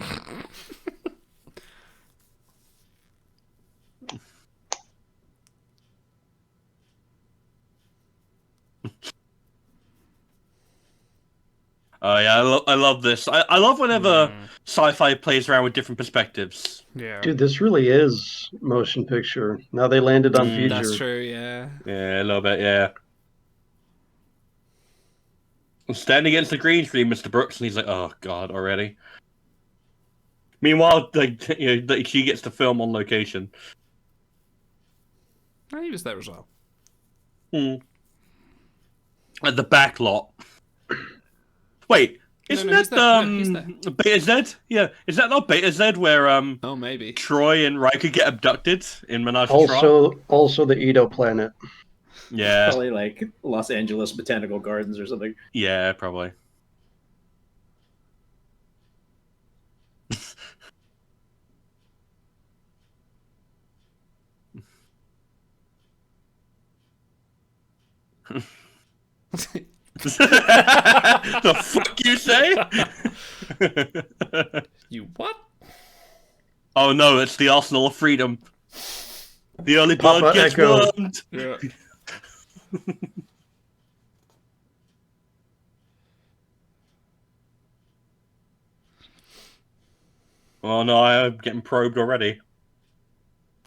Oh yeah, I love this. I love whenever sci-fi plays around with different perspectives. Yeah. Dude, this really is motion picture. Now they landed on future. That's true, yeah. Yeah, a little bit, yeah. Stand against the green screen, Mr. Brooks, and he's like, "Oh God, already." Meanwhile, like, she gets to film on location. Oh, he was there as well. At the back lot. Wait, isn't he's there. that No, he's there. Beta Z? Yeah, is that not Beta Z where Oh, maybe. Troy and Riker get abducted in Menage a Trois? Also the Edo planet. Yeah, Probably like Los Angeles Botanical Gardens or something. yeah, probably. The fuck you say? You what? Oh no, it's the Arsenal of Freedom. The early bird Papa gets Echo. wormed. Yeah. Oh no, I'm getting probed already.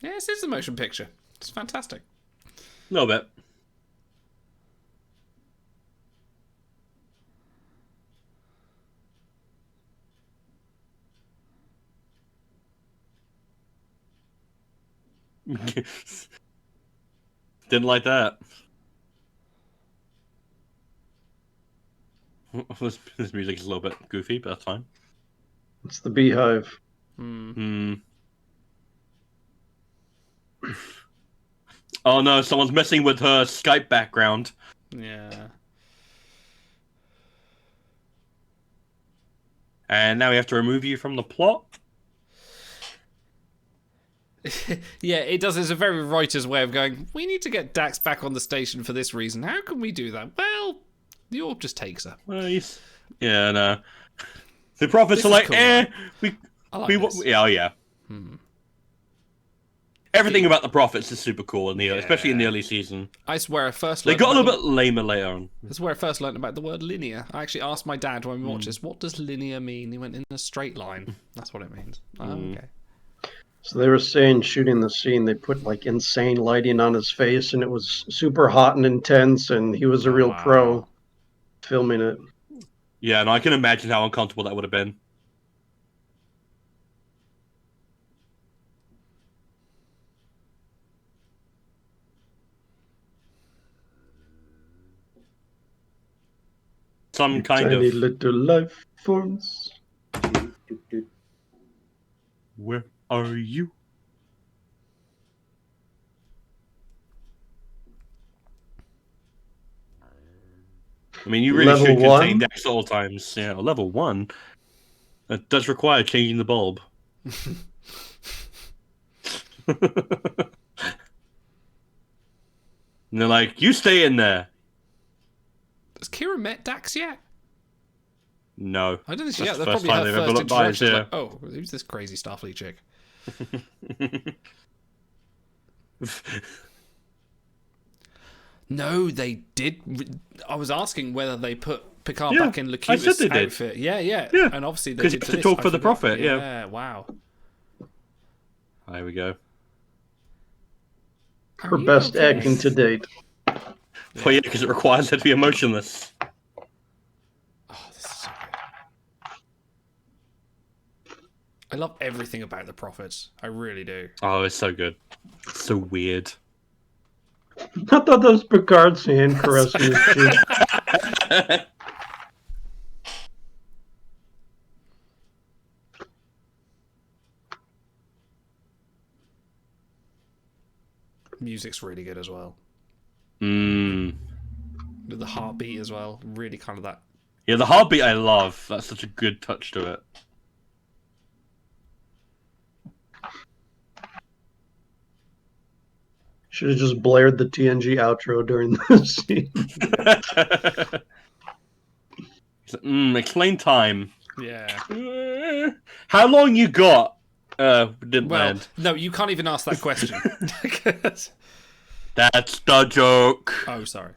Yeah, this is a motion picture. It's fantastic. A little bit. Didn't like that. This music is a little bit goofy, but that's fine. It's the Beehive. Oh no, someone's messing with her Skype background. Yeah. And now we have to remove you from the plot? Yeah, it does. It's a very writer's way of going, we need to get Dax back on the station for this reason. How can we do that? Well, the orb just takes her. Well, yeah, no. The prophets are like, cool, yeah, oh yeah. Everything about the prophets is super cool, especially in the early season. I swear I first They learned got a little bit lamer later on. That's where I first learned about the word linear. I actually asked my dad when we watched this, what does linear mean? He went, in a straight line. That's what it means. Oh, okay. So they were saying shooting the scene, they put like insane lighting on his face, and it was super hot and intense, and he was a real pro filming it. Yeah, and I can imagine how uncomfortable that would have been. Some kind Tiny of little life forms. Where are you? I mean, you really Level should contain 1? Dex at all times. Yeah, level 1. That does require changing the bulb. And they're like, you stay in there. Has Kira met Dax yet? No. I don't think she That's has. the That's first probably time her they've first ever looked eyes, introduction. yeah. Like, oh, who's this crazy Starfleet chick? No, they did. I was asking whether they put Picard Yeah, back in I Locutus' said they did. outfit. Yeah. Yeah, And obviously they 'cause did to this. talk I for the forgot. Prophet, yeah. Yeah, wow. There we go. Her you best okay? acting to date. Well, yeah, because it requires her to be emotionless. Oh, this is so good. I love everything about the Prophets. I really do. Oh, it's so good. It's so weird. I thought that was Picard's hand caressing his cheek. Music's really good as well. Mm. With the heartbeat as well. Really kind of that. Yeah, the heartbeat I love. That's such a good touch to it. Should have just blared the TNG outro during the scene. Explain time. Yeah. How long you got? Didn't Well, land. no, you can't even ask that question. That's the joke. Oh, sorry.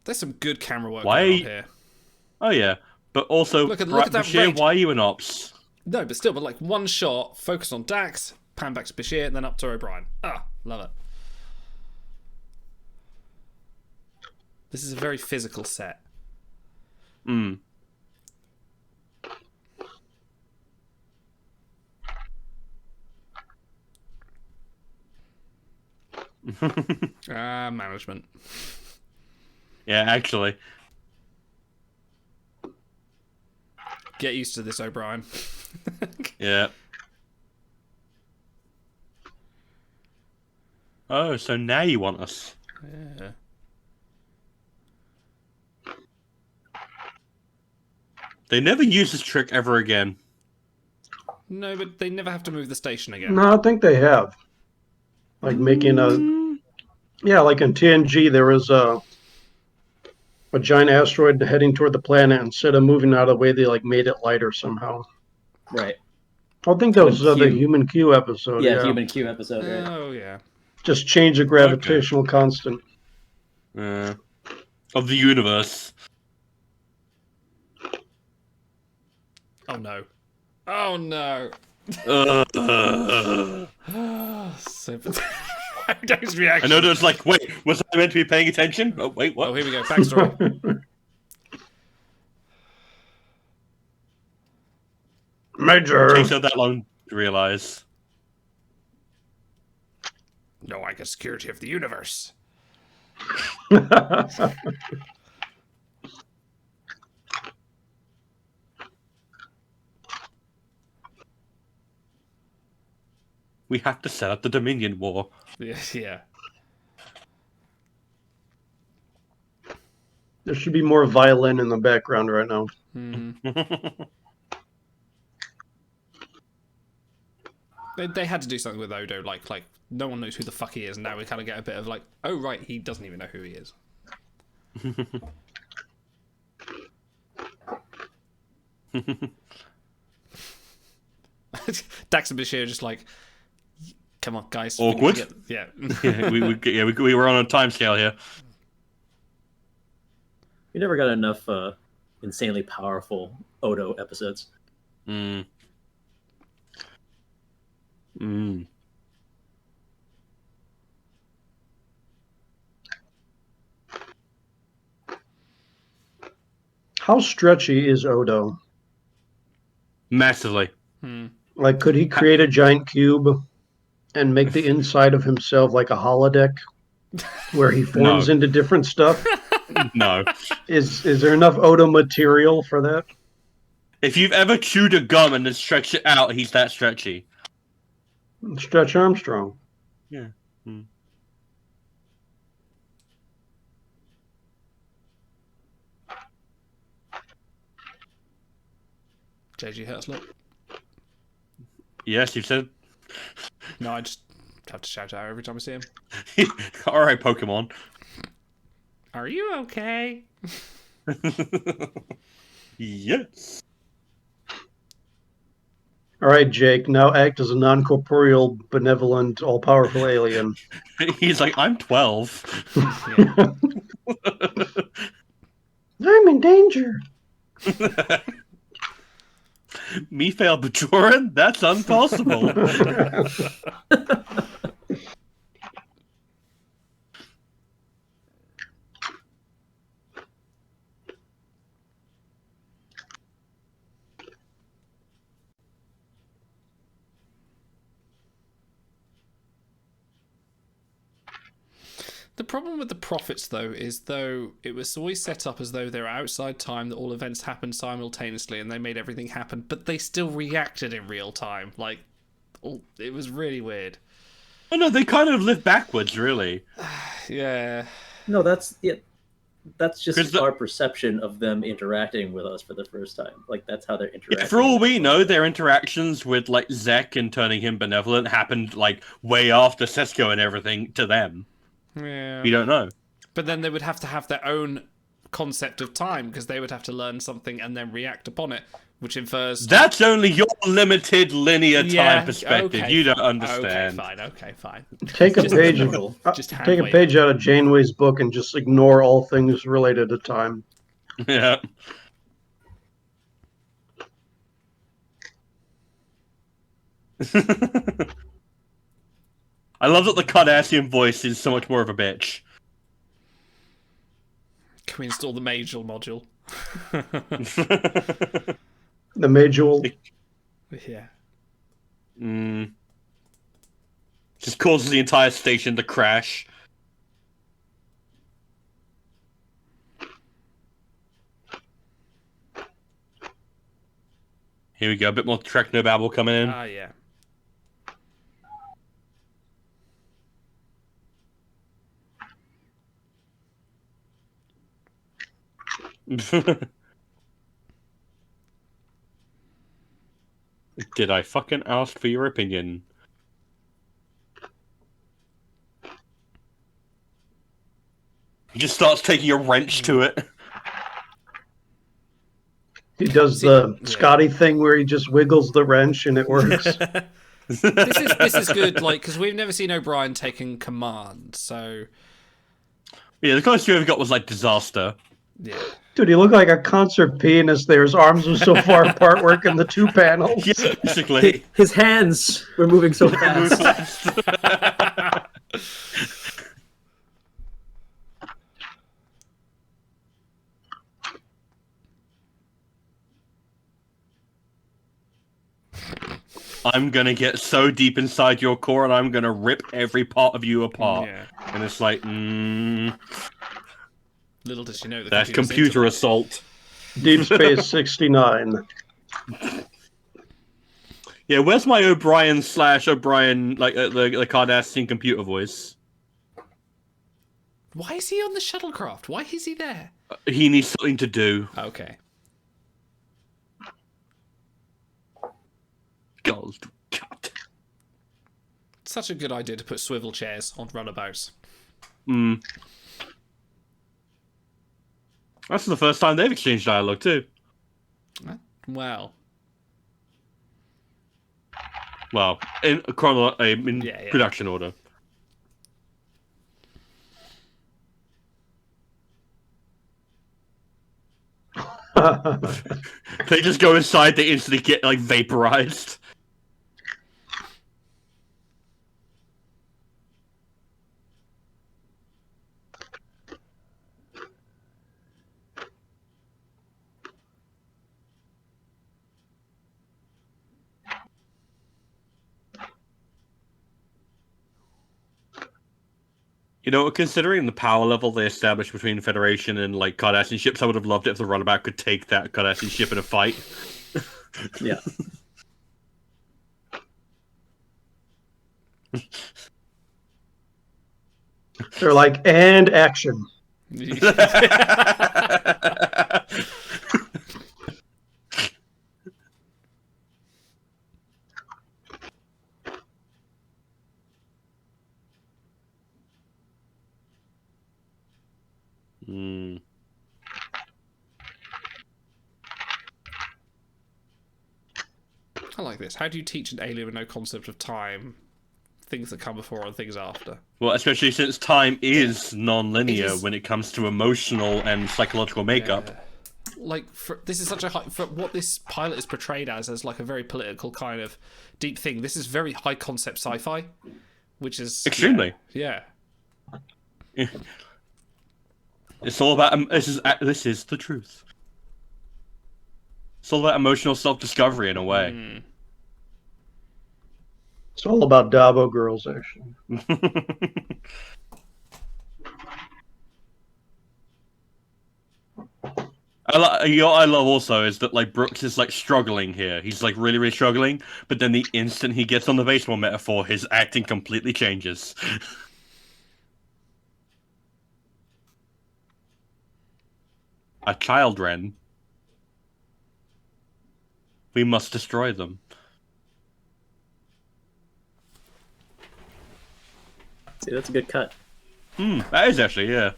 There's some good camera work Why? going on here. Oh yeah, but also, Look at that Bashir, rate. why are you in ops? No, but still, like one shot, focus on Dax, pan back to Bashir, and then up to O'Brien. Ah, love it. This is a very physical set. Mm. Management. Yeah, actually. Get used to this, O'Brien. Yeah. Oh, so now you want us? Yeah. They never use this trick ever again. No, but they never have to move the station again. No, I think they have. Like making a... Yeah, like in TNG, there was a giant asteroid heading toward the planet. Instead of moving out of the way, they like made it lighter somehow. Right. I think that was the Q. Human Q episode. Yeah, Human Q episode, right? Oh, yeah. Just change the gravitational constant. Of the universe. Oh, no. Oh, no. So... Those reactions. I know there's like, wait, was I meant to be paying attention? Oh, wait, what? Oh, here we go. Backstory. Major. Takes her that long to realize. No, I got security of the universe. We have to set up the Dominion War. Yeah. There should be more violin in the background right now. They had to do something with Odo, like no one knows who the fuck he is, and now we kind of get a bit of like, oh right, he doesn't even know who he is. Dax and Bashir are just like, come on, guys. Awkward. Yeah. We were on a timescale here. We never got enough insanely powerful Odo episodes. How stretchy is Odo? Massively. Like, could he create a giant cube and make the inside of himself like a holodeck where he forms into different stuff? No. Is there enough Odo material for that? If you've ever chewed a gum and then stretched it out, he's that stretchy. Stretch Armstrong. Yeah. JG Hertzler. Yes, you said. No, I just have to shout out every time I see him. All right, Pokemon. Are you okay? Yes. All right, Jake, now act as a non-corporeal, benevolent, all-powerful alien. He's like, I'm 12. Yeah. I'm in danger. Mephail Bajoran? That's impossible. The problem with the prophets, though, is though it was always set up as though they're outside time, that all events happened simultaneously, and they made everything happen, but they still reacted in real time. Like, it was really weird. Oh no, they kind of live backwards, really. Yeah. No, that's just 'Cause our perception of them interacting with us for the first time. Like, that's how they're interacting. For all with we us. know, their interactions with like Zek and turning him benevolent happened like way after Sesko and everything to them. Yeah. We don't know. But then they would have to have their own concept of time, because they would have to learn something and then react upon it, which infers... That's only your limited linear Yeah, time perspective. okay, You don't fine. understand. Okay, fine. Take a Just page. typical. Just Take a hand-wave. page out of Janeway's book and just ignore all things related to time. Yeah. I love that the Cardassian voice is so much more of a bitch. Can we install the Majel module? The Majul. Yeah. Just causes the entire station to crash. Here we go, a bit more technobabble coming in. Ah, yeah. Did I fucking ask for your opinion? He just starts taking a wrench to it. He does the Scotty thing where he just wiggles the wrench and it works. This is good, like, because we've never seen O'Brien taking command, so... Yeah, the closest you ever got was like disaster. Yeah. Dude, he looked like a concert pianist there. His arms were so far apart working the two panels. Yeah, basically. His hands were moving so fast. I'm gonna get so deep inside your core, and I'm gonna rip every part of you apart. Yeah. And it's like, Little does she know that's computer's computer into assault. Deep Space 69. Yeah, where's my O'Brien / O'Brien, like the Cardassian computer voice? Why is he on the shuttlecraft? Why is he there? He needs something to do. Okay. God. Such a good idea to put swivel chairs on runabouts. That's the first time they've exchanged dialogue too. Well, in production order. They just go inside, they instantly get like vaporized. You know, considering the power level they established between Federation and like Cardassian ships, I would have loved it if the runabout could take that Cardassian ship in a fight. Yeah. They're like, and action. I like this. How do you teach an alien with no concept of time things that come before and things after? Well, especially since time is non-linear when it comes to emotional and psychological makeup. Yeah. Like, this is such a high... For what this pilot is portrayed as like a very political kind of deep thing, this is very high-concept sci-fi, which is... Extremely. Yeah. It's all about... This is the truth. It's all about emotional self-discovery in a way. It's all about Dabo girls, actually. I love also is that like Brooks is like struggling here. He's like really, really struggling, but then the instant he gets on the baseball metaphor, his acting completely changes. A child wren. We must destroy them. See, that's a good cut. That is actually, yeah.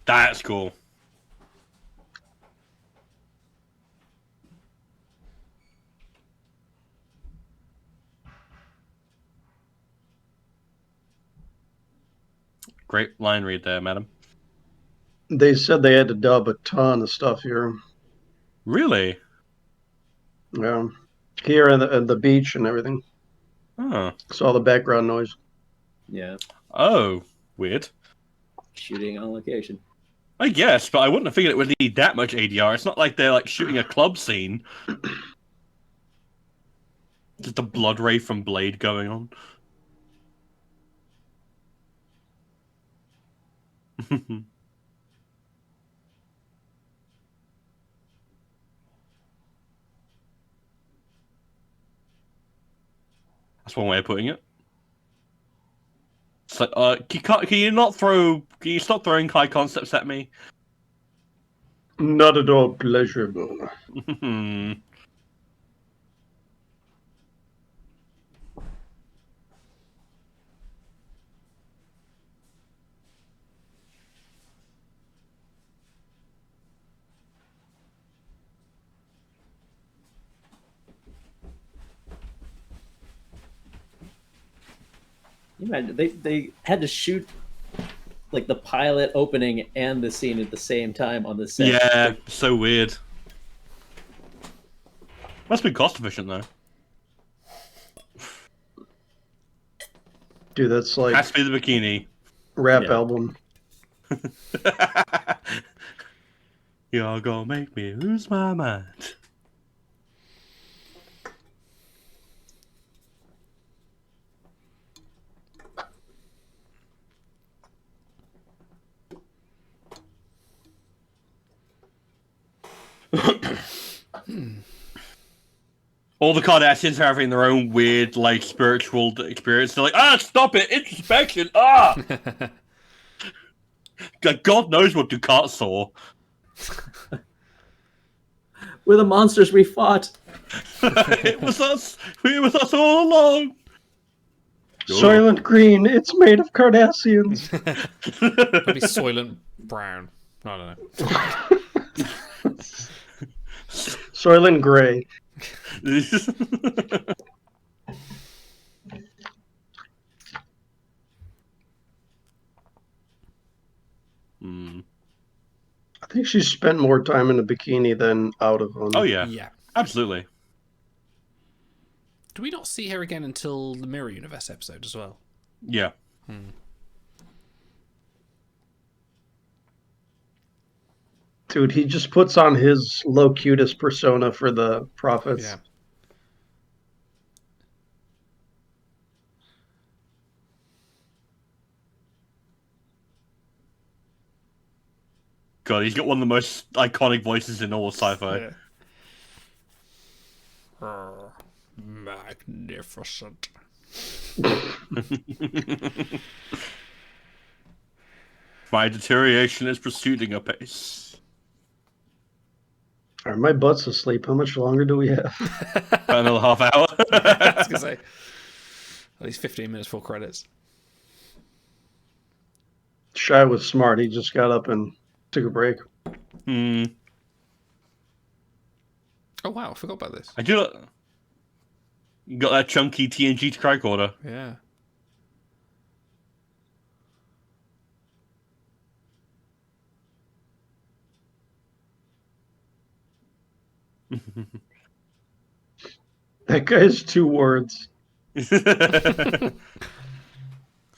That's cool. Great line read there, madam. They said they had to dub a ton of stuff here. Really? Yeah. Here at the beach and everything. Oh. Saw the background noise. Yeah. Oh, weird. Shooting on location. I guess, but I wouldn't have figured it would need that much ADR. It's not like they're like shooting a club scene. Just a blood ray from Blade going on. That's one way of putting it. It's like, can you stop throwing high concepts at me? Not at all pleasurable. You imagine they had to shoot like the pilot opening and the scene at the same time on the set. Yeah, so weird. Must be cost efficient though. Dude, that's like Has to be the bikini. rap album. You're gonna make me lose my mind. All the Cardassians are having their own weird, like, spiritual experience. They're like, stop it! Introspection! God knows what Ducat saw. We're the monsters we fought. It was us! It was us all along! Soylent Green, it's made of Cardassians. It'll be Soylent Brown. I don't know. Soylent Gray. I think she spent more time in a bikini than out of one. Oh, yeah. Yeah. Absolutely. Do we not see her again until the Mirror Universe episode as well? Yeah. Dude, he just puts on his Locutus persona for the Prophets. Yeah. God, he's got one of the most iconic voices in all of sci-fi. Magnificent. My deterioration is proceeding apace. All right, my butt's asleep. How much longer do we have? About another half hour. I was going to say, at least 15 minutes before credits. Shy was smart. He just got up and took a break. Oh, wow. I forgot about this. I do. You got that chunky TNG tricorder. Yeah. That guy's 2 words.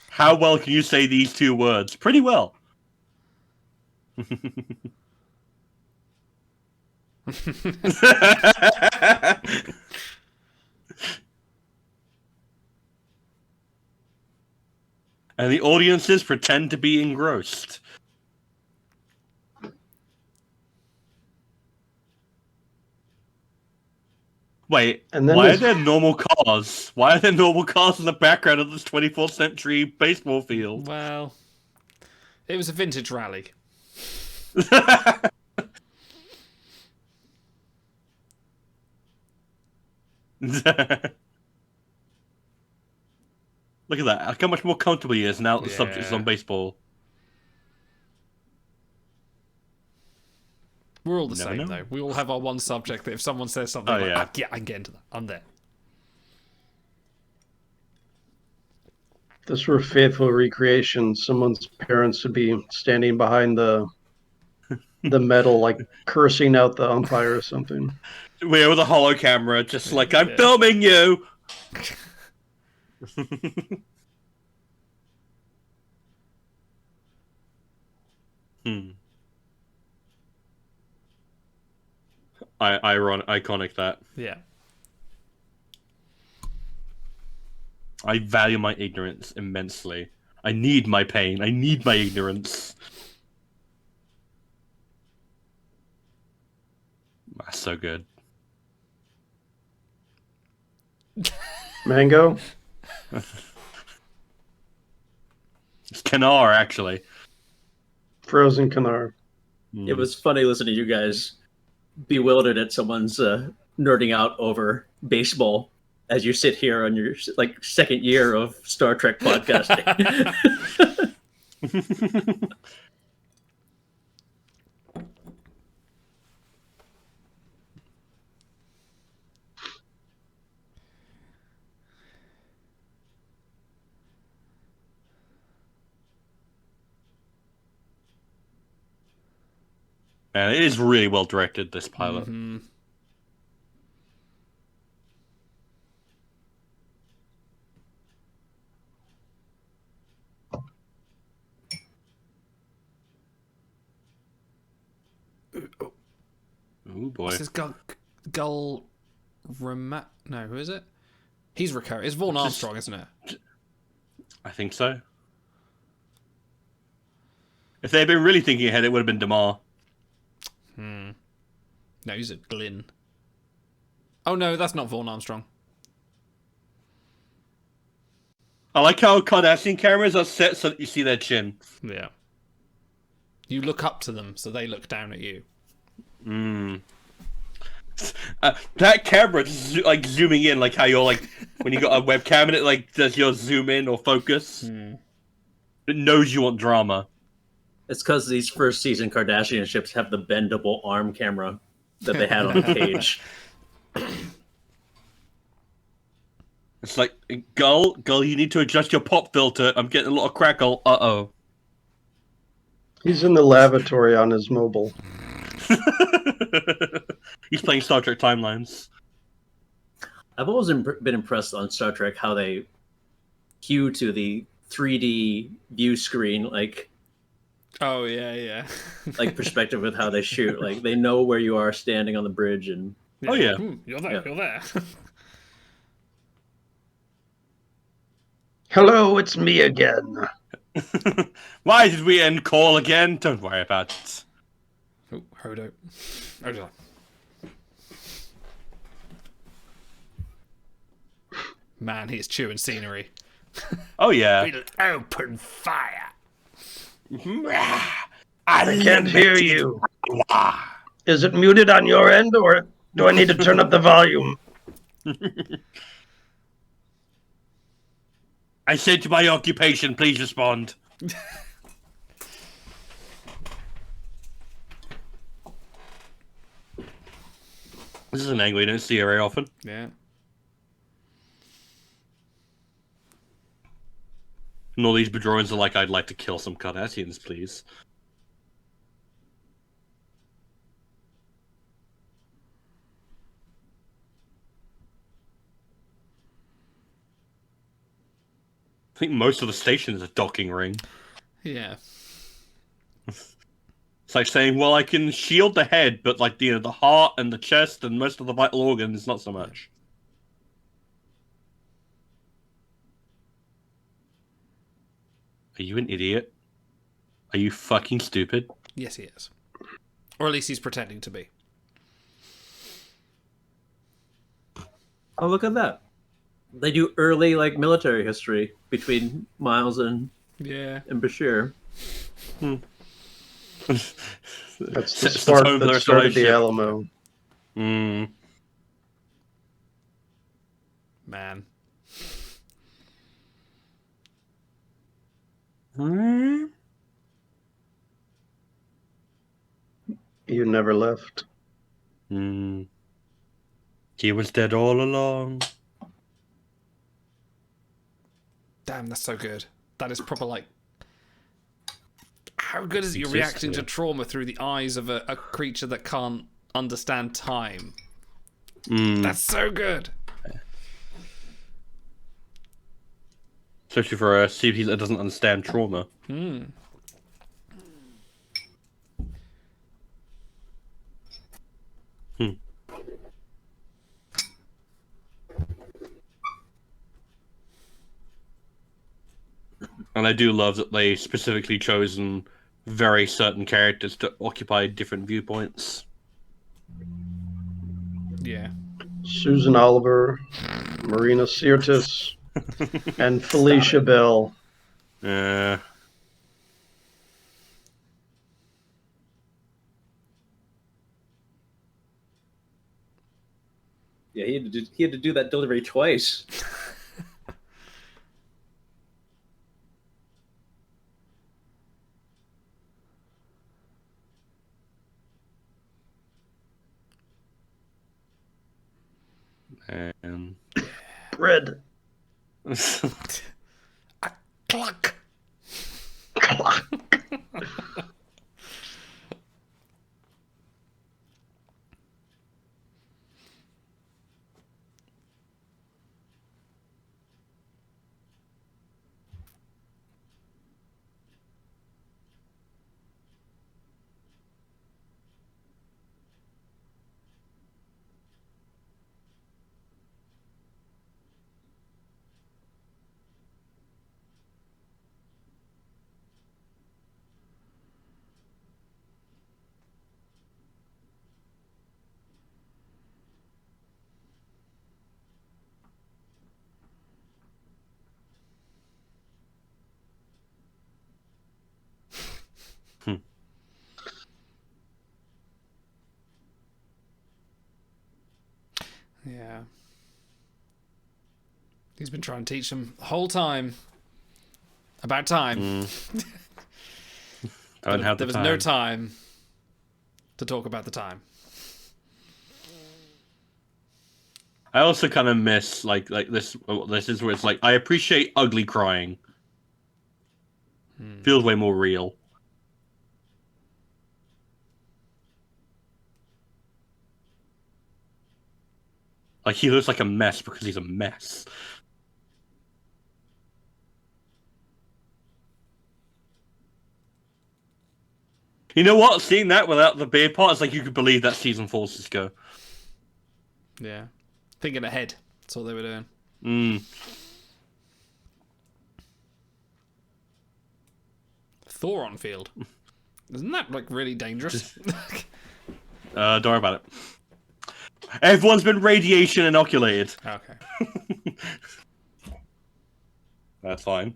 How well can you say these 2 words? Pretty well. And the audiences pretend to be engrossed. Wait, And then why are there's- there normal cars? Why are there normal cars in the background of this 24th century baseball field? Well, it was a vintage rally. Look at that. Look how much more comfortable he is now that the subject is Yeah. on baseball. We're all the Never same, know. though. We all have our one subject that if someone says something Oh, like, yeah. yeah, I can get into that. I'm there. If this were a faithful recreation, someone's parents would be standing behind the metal, like cursing out the umpire or something. We're with a hollow camera, just like, I'm Yeah. filming you! Iconic that. Yeah. I value my ignorance immensely. I need my pain. I need my ignorance. That's so good. Mango? It's Kanar, actually. Frozen Canar. It was funny listening to you guys bewildered at someone's nerding out over baseball as you sit here on your like second year of Star Trek podcasting. And it is really well directed, this pilot. Mm-hmm. Ooh, boy. This is Gull Ramat. No, who is it? He's recurring. It's Vaughn Armstrong, isn't it? I think so. If they had been really thinking ahead, it would have been Damar. No, he's a Glyn. Oh no, that's not Vaughn Armstrong. I like how Kardashian cameras are set so that you see their chin. Yeah. You look up to them, so they look down at you. That camera, like zooming in, like how you're like when you got a webcam and it like does your zoom in or focus. It knows you want drama. It's because these first season Kardashian ships have the bendable arm camera that they had on the cage. It's like, Gull, you need to adjust your pop filter. I'm getting a lot of crackle. Uh-oh. He's in the lavatory on his mobile. He's playing Star Trek Timelines. I've always been impressed on Star Trek how they cue to the 3D view screen, like Oh, yeah. like perspective with how they shoot. Like they know where you are standing on the bridge, and Oh, yeah. You're there, Yeah. you're there. Hello, it's me again. Why did we end call again? Don't worry about it. Oh, Hodo. Hodo. Man, he's chewing scenery. Oh, yeah. We'll open fire. I can't hear you. Is it muted on your end, or do I need to turn up the volume? I said to my occupation, please respond. This is an angle you don't see very often. Yeah. And all these Bedroians are like, I'd like to kill some Cardassians, please. I think most of the station is a docking ring. Yeah. It's like saying, well, I can shield the head, but like, you know, the heart and the chest and most of the vital organs, not so much. Are you an idiot? Are you fucking stupid? Yes, he is. Or at least he's pretending to be. oh look at that! They do early like military history between Miles and Yeah. Bashir. That's the Sets spark tone for that the started the relationship. Alamo. Man. You never left. He was dead all along. Damn, that's so good. That is proper, like... How good is it you're Exists, reacting to yeah. trauma through the eyes of a creature that can't understand time? Mm. That's so good. Especially for a CP that doesn't understand trauma. And I do love that they specifically chosen very certain characters to occupy different viewpoints. Yeah. Susan Oliver, Marina Sirtis, and Felicia Bell. Yeah. Yeah, he had to do that delivery twice. And Red. Cluck. Yeah. He's been trying to teach them the whole time. About time. Don't have the There was time. no time to talk about the time. I also kind of miss like this. This is where it's like I appreciate ugly crying. Feels way more real. Like he looks like a mess because he's a mess. You know what? Seeing that without the beard part, it's like you could believe that season 4 Cisco. Yeah. Thinking ahead. That's what they were doing. Thor on field. Isn't that like really dangerous? Don't worry about it. Everyone's been radiation inoculated. Okay. That's fine.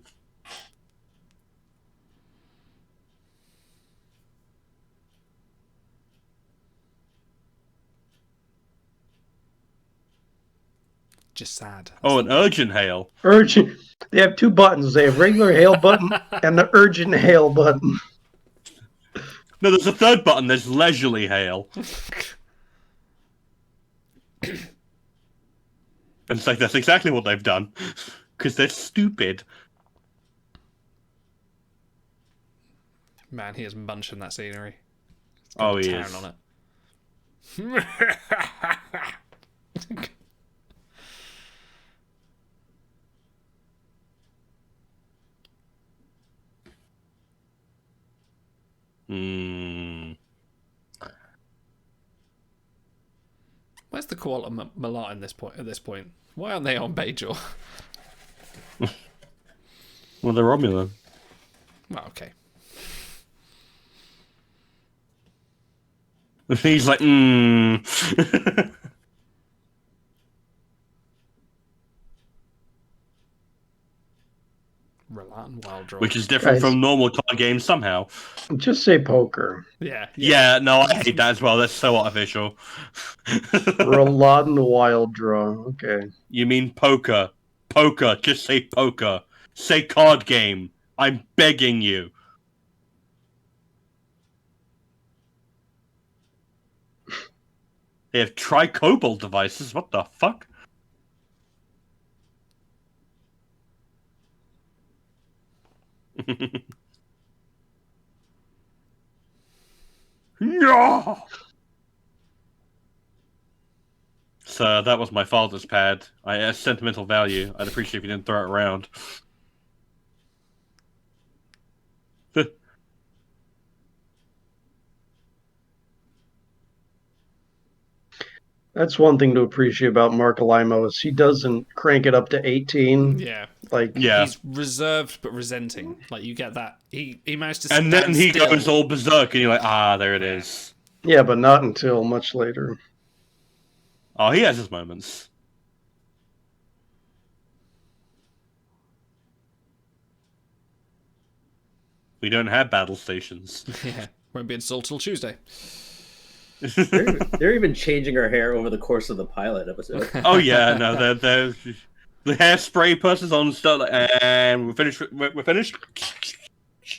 Just sad. Oh, an urgent hail. Urgent. They have 2 buttons. They have regular hail button and the urgent hail button. No, there's a third button. There's leisurely hail. And it's like, that's exactly what they've done. Because they're stupid. Man, he is munching that scenery. Oh, he Tearing is. on it. Where's the koala Malat in this point? At this point, why aren't they on Bajor? Well, they're Romulan. Well, okay. He's like, Relan Wilddraw. Which is different Guys. from normal card games somehow. Just say poker. Yeah, no, I hate that as well. That's so artificial. Roladin Wild Draw. Okay. You mean poker. Poker. Just say poker. Say card game. I'm begging you. They have tri-cobalt devices. What the fuck? No! So that was my father's pad. I has sentimental value. I'd appreciate if you didn't throw it around. That's one thing to appreciate about Mark Alimo is he doesn't crank it up to 18. Yeah. Like, Yeah. He's reserved but resenting. Like you get that. He managed to. And then stand he still. goes all berserk, and you're like, ah, there it is. yeah, but not until much later. Oh, he has his moments. We don't have battle stations. Yeah. Won't be installed till Tuesday. They're even changing her hair over the course of the pilot episode. Oh yeah, no, they're the hairspray person's on stuff, and we're finished. We're finished.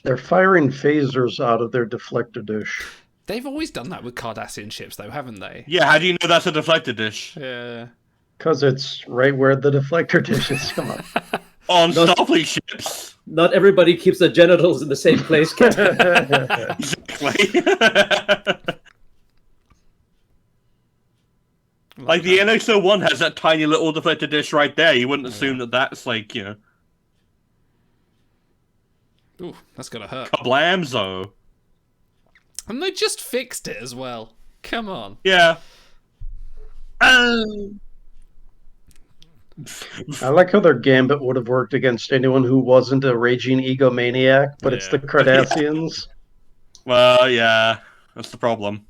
They're firing phasers out of their deflector dish. They've always done that with Cardassian ships, though, haven't they? Yeah, how do you know that's a deflector dish? Yeah. Because it's right where the deflector dish is. Come on. On Starfleet ships. Not everybody keeps their genitals in the same place, Captain. Exactly. Like the NX-01 has that tiny little deflector dish right there. You wouldn't assume that that's like, you know, Ooh, that's gonna hurt. kablamzo. And they just fixed it as well. Come on. Yeah. I like how their gambit would have worked against anyone who wasn't a raging egomaniac, but it's the Yeah. Cardassians. Well, yeah, that's the problem.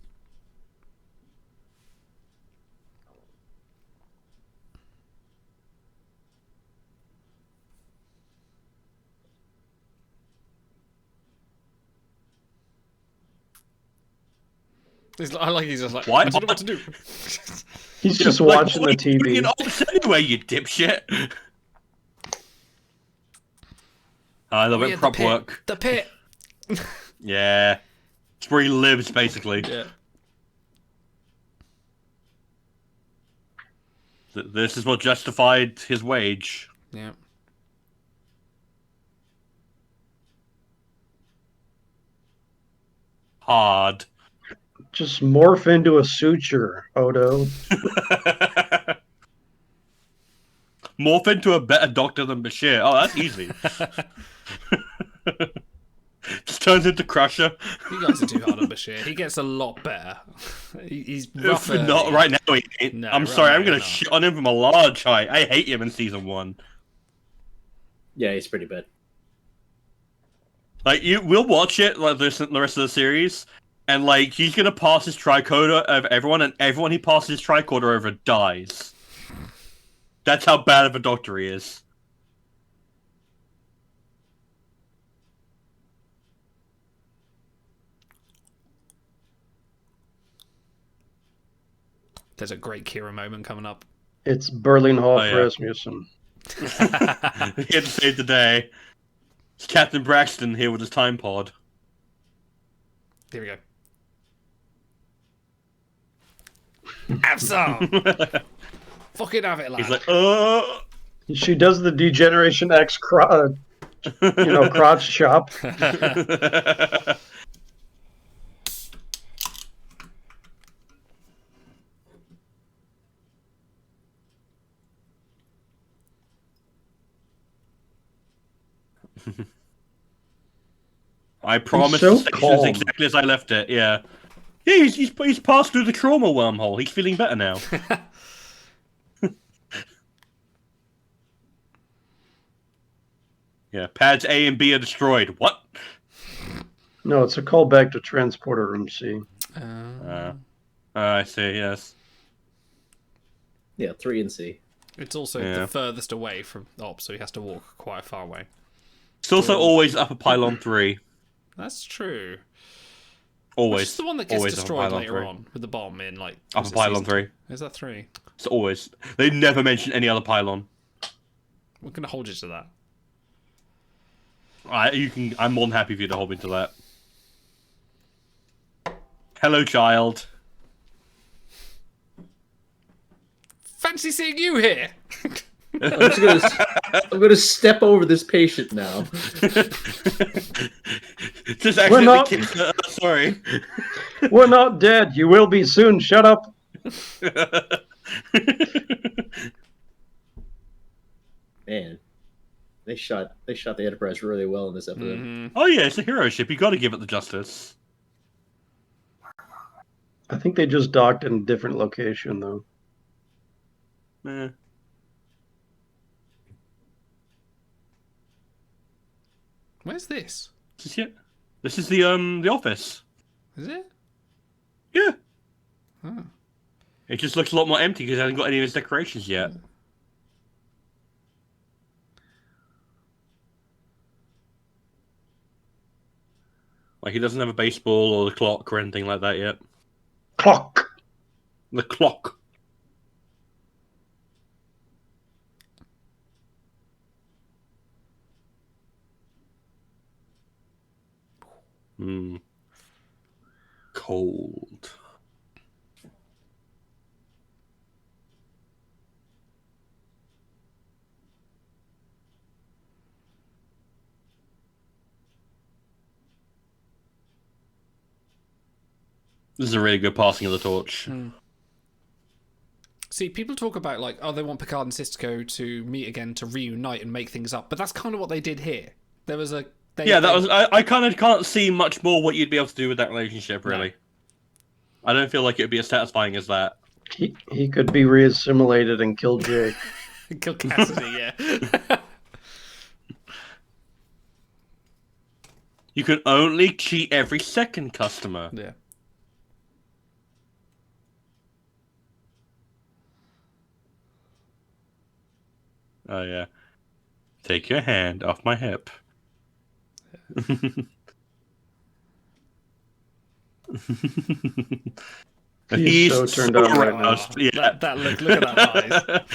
He's just like, Why I don't know not? what to do. He's just watching the TV. Anyway, you dipshit. I love it. Prop work. The pit. Yeah. It's where he lives, basically. Yeah. This is what justified his wage. Yeah. Hard. Just morph into a suture, Odo. Morph into a better doctor than Bashir. Oh, that's easy. Just turns into Crusher. You guys are too hard on Bashir. He gets a lot better. He's rougher. Not right now. He ain't. No, I'm right sorry. now I'm gonna he's not. shit on him from a large height. I hate him in season 1. Yeah, he's pretty bad. Like we'll watch it like the rest of the series, and like he's gonna pass his tricorder over everyone, and everyone he passes his tricorder over dies. That's how bad of a doctor he is. There's a great Kira moment coming up. It's Berlin Hall Oh, for yeah. Rasmussen. He had to save the day. It's Captain Braxton here with his time pod. Here we go. Have some. Fucking have it, lad. He's like, She does the Degeneration X crotch chop. I promise so the station's calm. exactly as I left it. Yeah, yeah. He's passed through the trauma wormhole. He's feeling better now. Yeah, pads A and B are destroyed. What? No, it's a callback to Transporter Room C. I see. Yes. Yeah, 3 and C. It's also the furthest away from Op, so he has to walk quite far away. It's also always upper pylon 3. That's true. Always. Which is the one that gets always destroyed upper pylon later 3. on with the bomb in like Upper pylon 3. Is that 3? It's always. They never mention any other pylon. We're gonna hold you to that. I'm more than happy for you to hold me to that. Hello, child. Fancy seeing you here. I'm gonna step over this patient now. Just actually sorry. We're not dead. You will be soon. Shut up. Man, they shot the Enterprise really well in this episode. Mm-hmm. Oh yeah, it's a hero ship. You got to give it the justice. I think they just docked in a different location, though. Eh. Where's this? This is the office. Is it? Yeah. Oh. It just looks a lot more empty because it hasn't got any of its decorations yet. Like he doesn't have a baseball or the clock or anything like that yet. Clock. The clock. Cold. This is a really good passing of the torch. See, people talk about like, oh, they want Picard and Sisko to meet again to reunite and make things up, but that's kind of what they did here. There was a I kind of can't see much more what you'd be able to do with that relationship. Really, I don't feel like it would be as satisfying as that. He could be reassimilated and kill Jake. Kill Cassidy, yeah. You can only cheat every second, customer. Yeah. Oh yeah. Take your hand off my hip. He's so turned on right now. Yeah. That look at that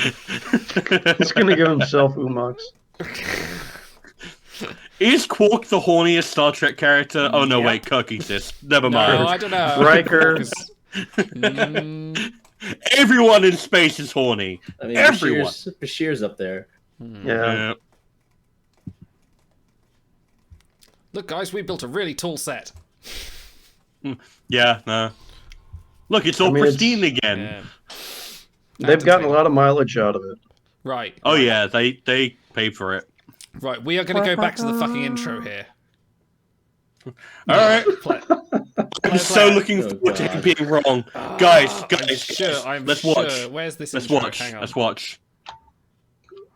eyes. He's gonna give himself umaks. Is Quark the horniest Star Trek character? Oh no, Yeah. wait, Kirk exists. Never No, mind. I don't know. Riker. Everyone in space is horny. I mean, Everyone. Bashir's up there. Yeah. Look, guys, we built a really tall set. Yeah, no. Look, it's all I mean, pristine again. Yeah. They've gotten a lot of mileage out of it. Right. Oh yeah, they paid for it. Right, we are going to go back to the fucking intro here. All right. I'm so play. looking Oh, forward to him God. being wrong. Guys, I'm let's sure. watch. Where's this Let's intro? watch. Hang on. Let's watch.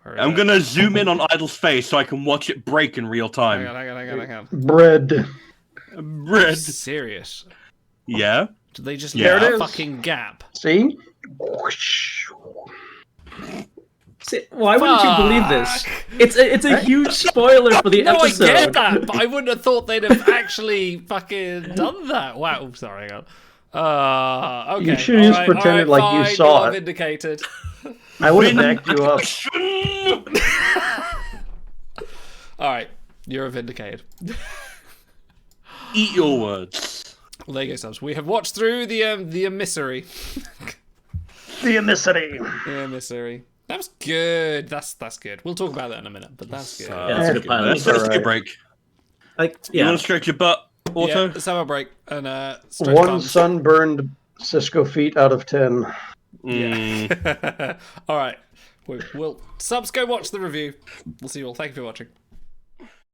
Hurry I'm up. gonna zoom in on Idle's face so I can watch it break in real Hang time. on, hang on. Bread. Red. Serious? Yeah. Did they just Yeah. leave There a it is. fucking gap? See? See, why wouldn't you believe this? It's a huge spoiler for the No, episode. I get that, but I wouldn't have thought they'd have actually fucking done that. Wow, sorry, hang on. Okay. You should have just alright, pretended alright, like you fine, saw you're it. Vindicated. I would have backed you up. Alright, you're vindicated. Eat your words. Well, there you go, subs. We have watched through the Emissary. The Emissary. The Emissary. That was good. That's good. We'll talk about that in a minute, but that's good. Yeah, that's a good pilot. Let's take a Alright. break. Like, You yeah. want to stretch your butt, Auto? Yeah, let's have a break and stretch One bums. sunburned Cisco feet out of 10. Mm. All right. We'll subs go watch the review. We'll see you all. Thank you for watching.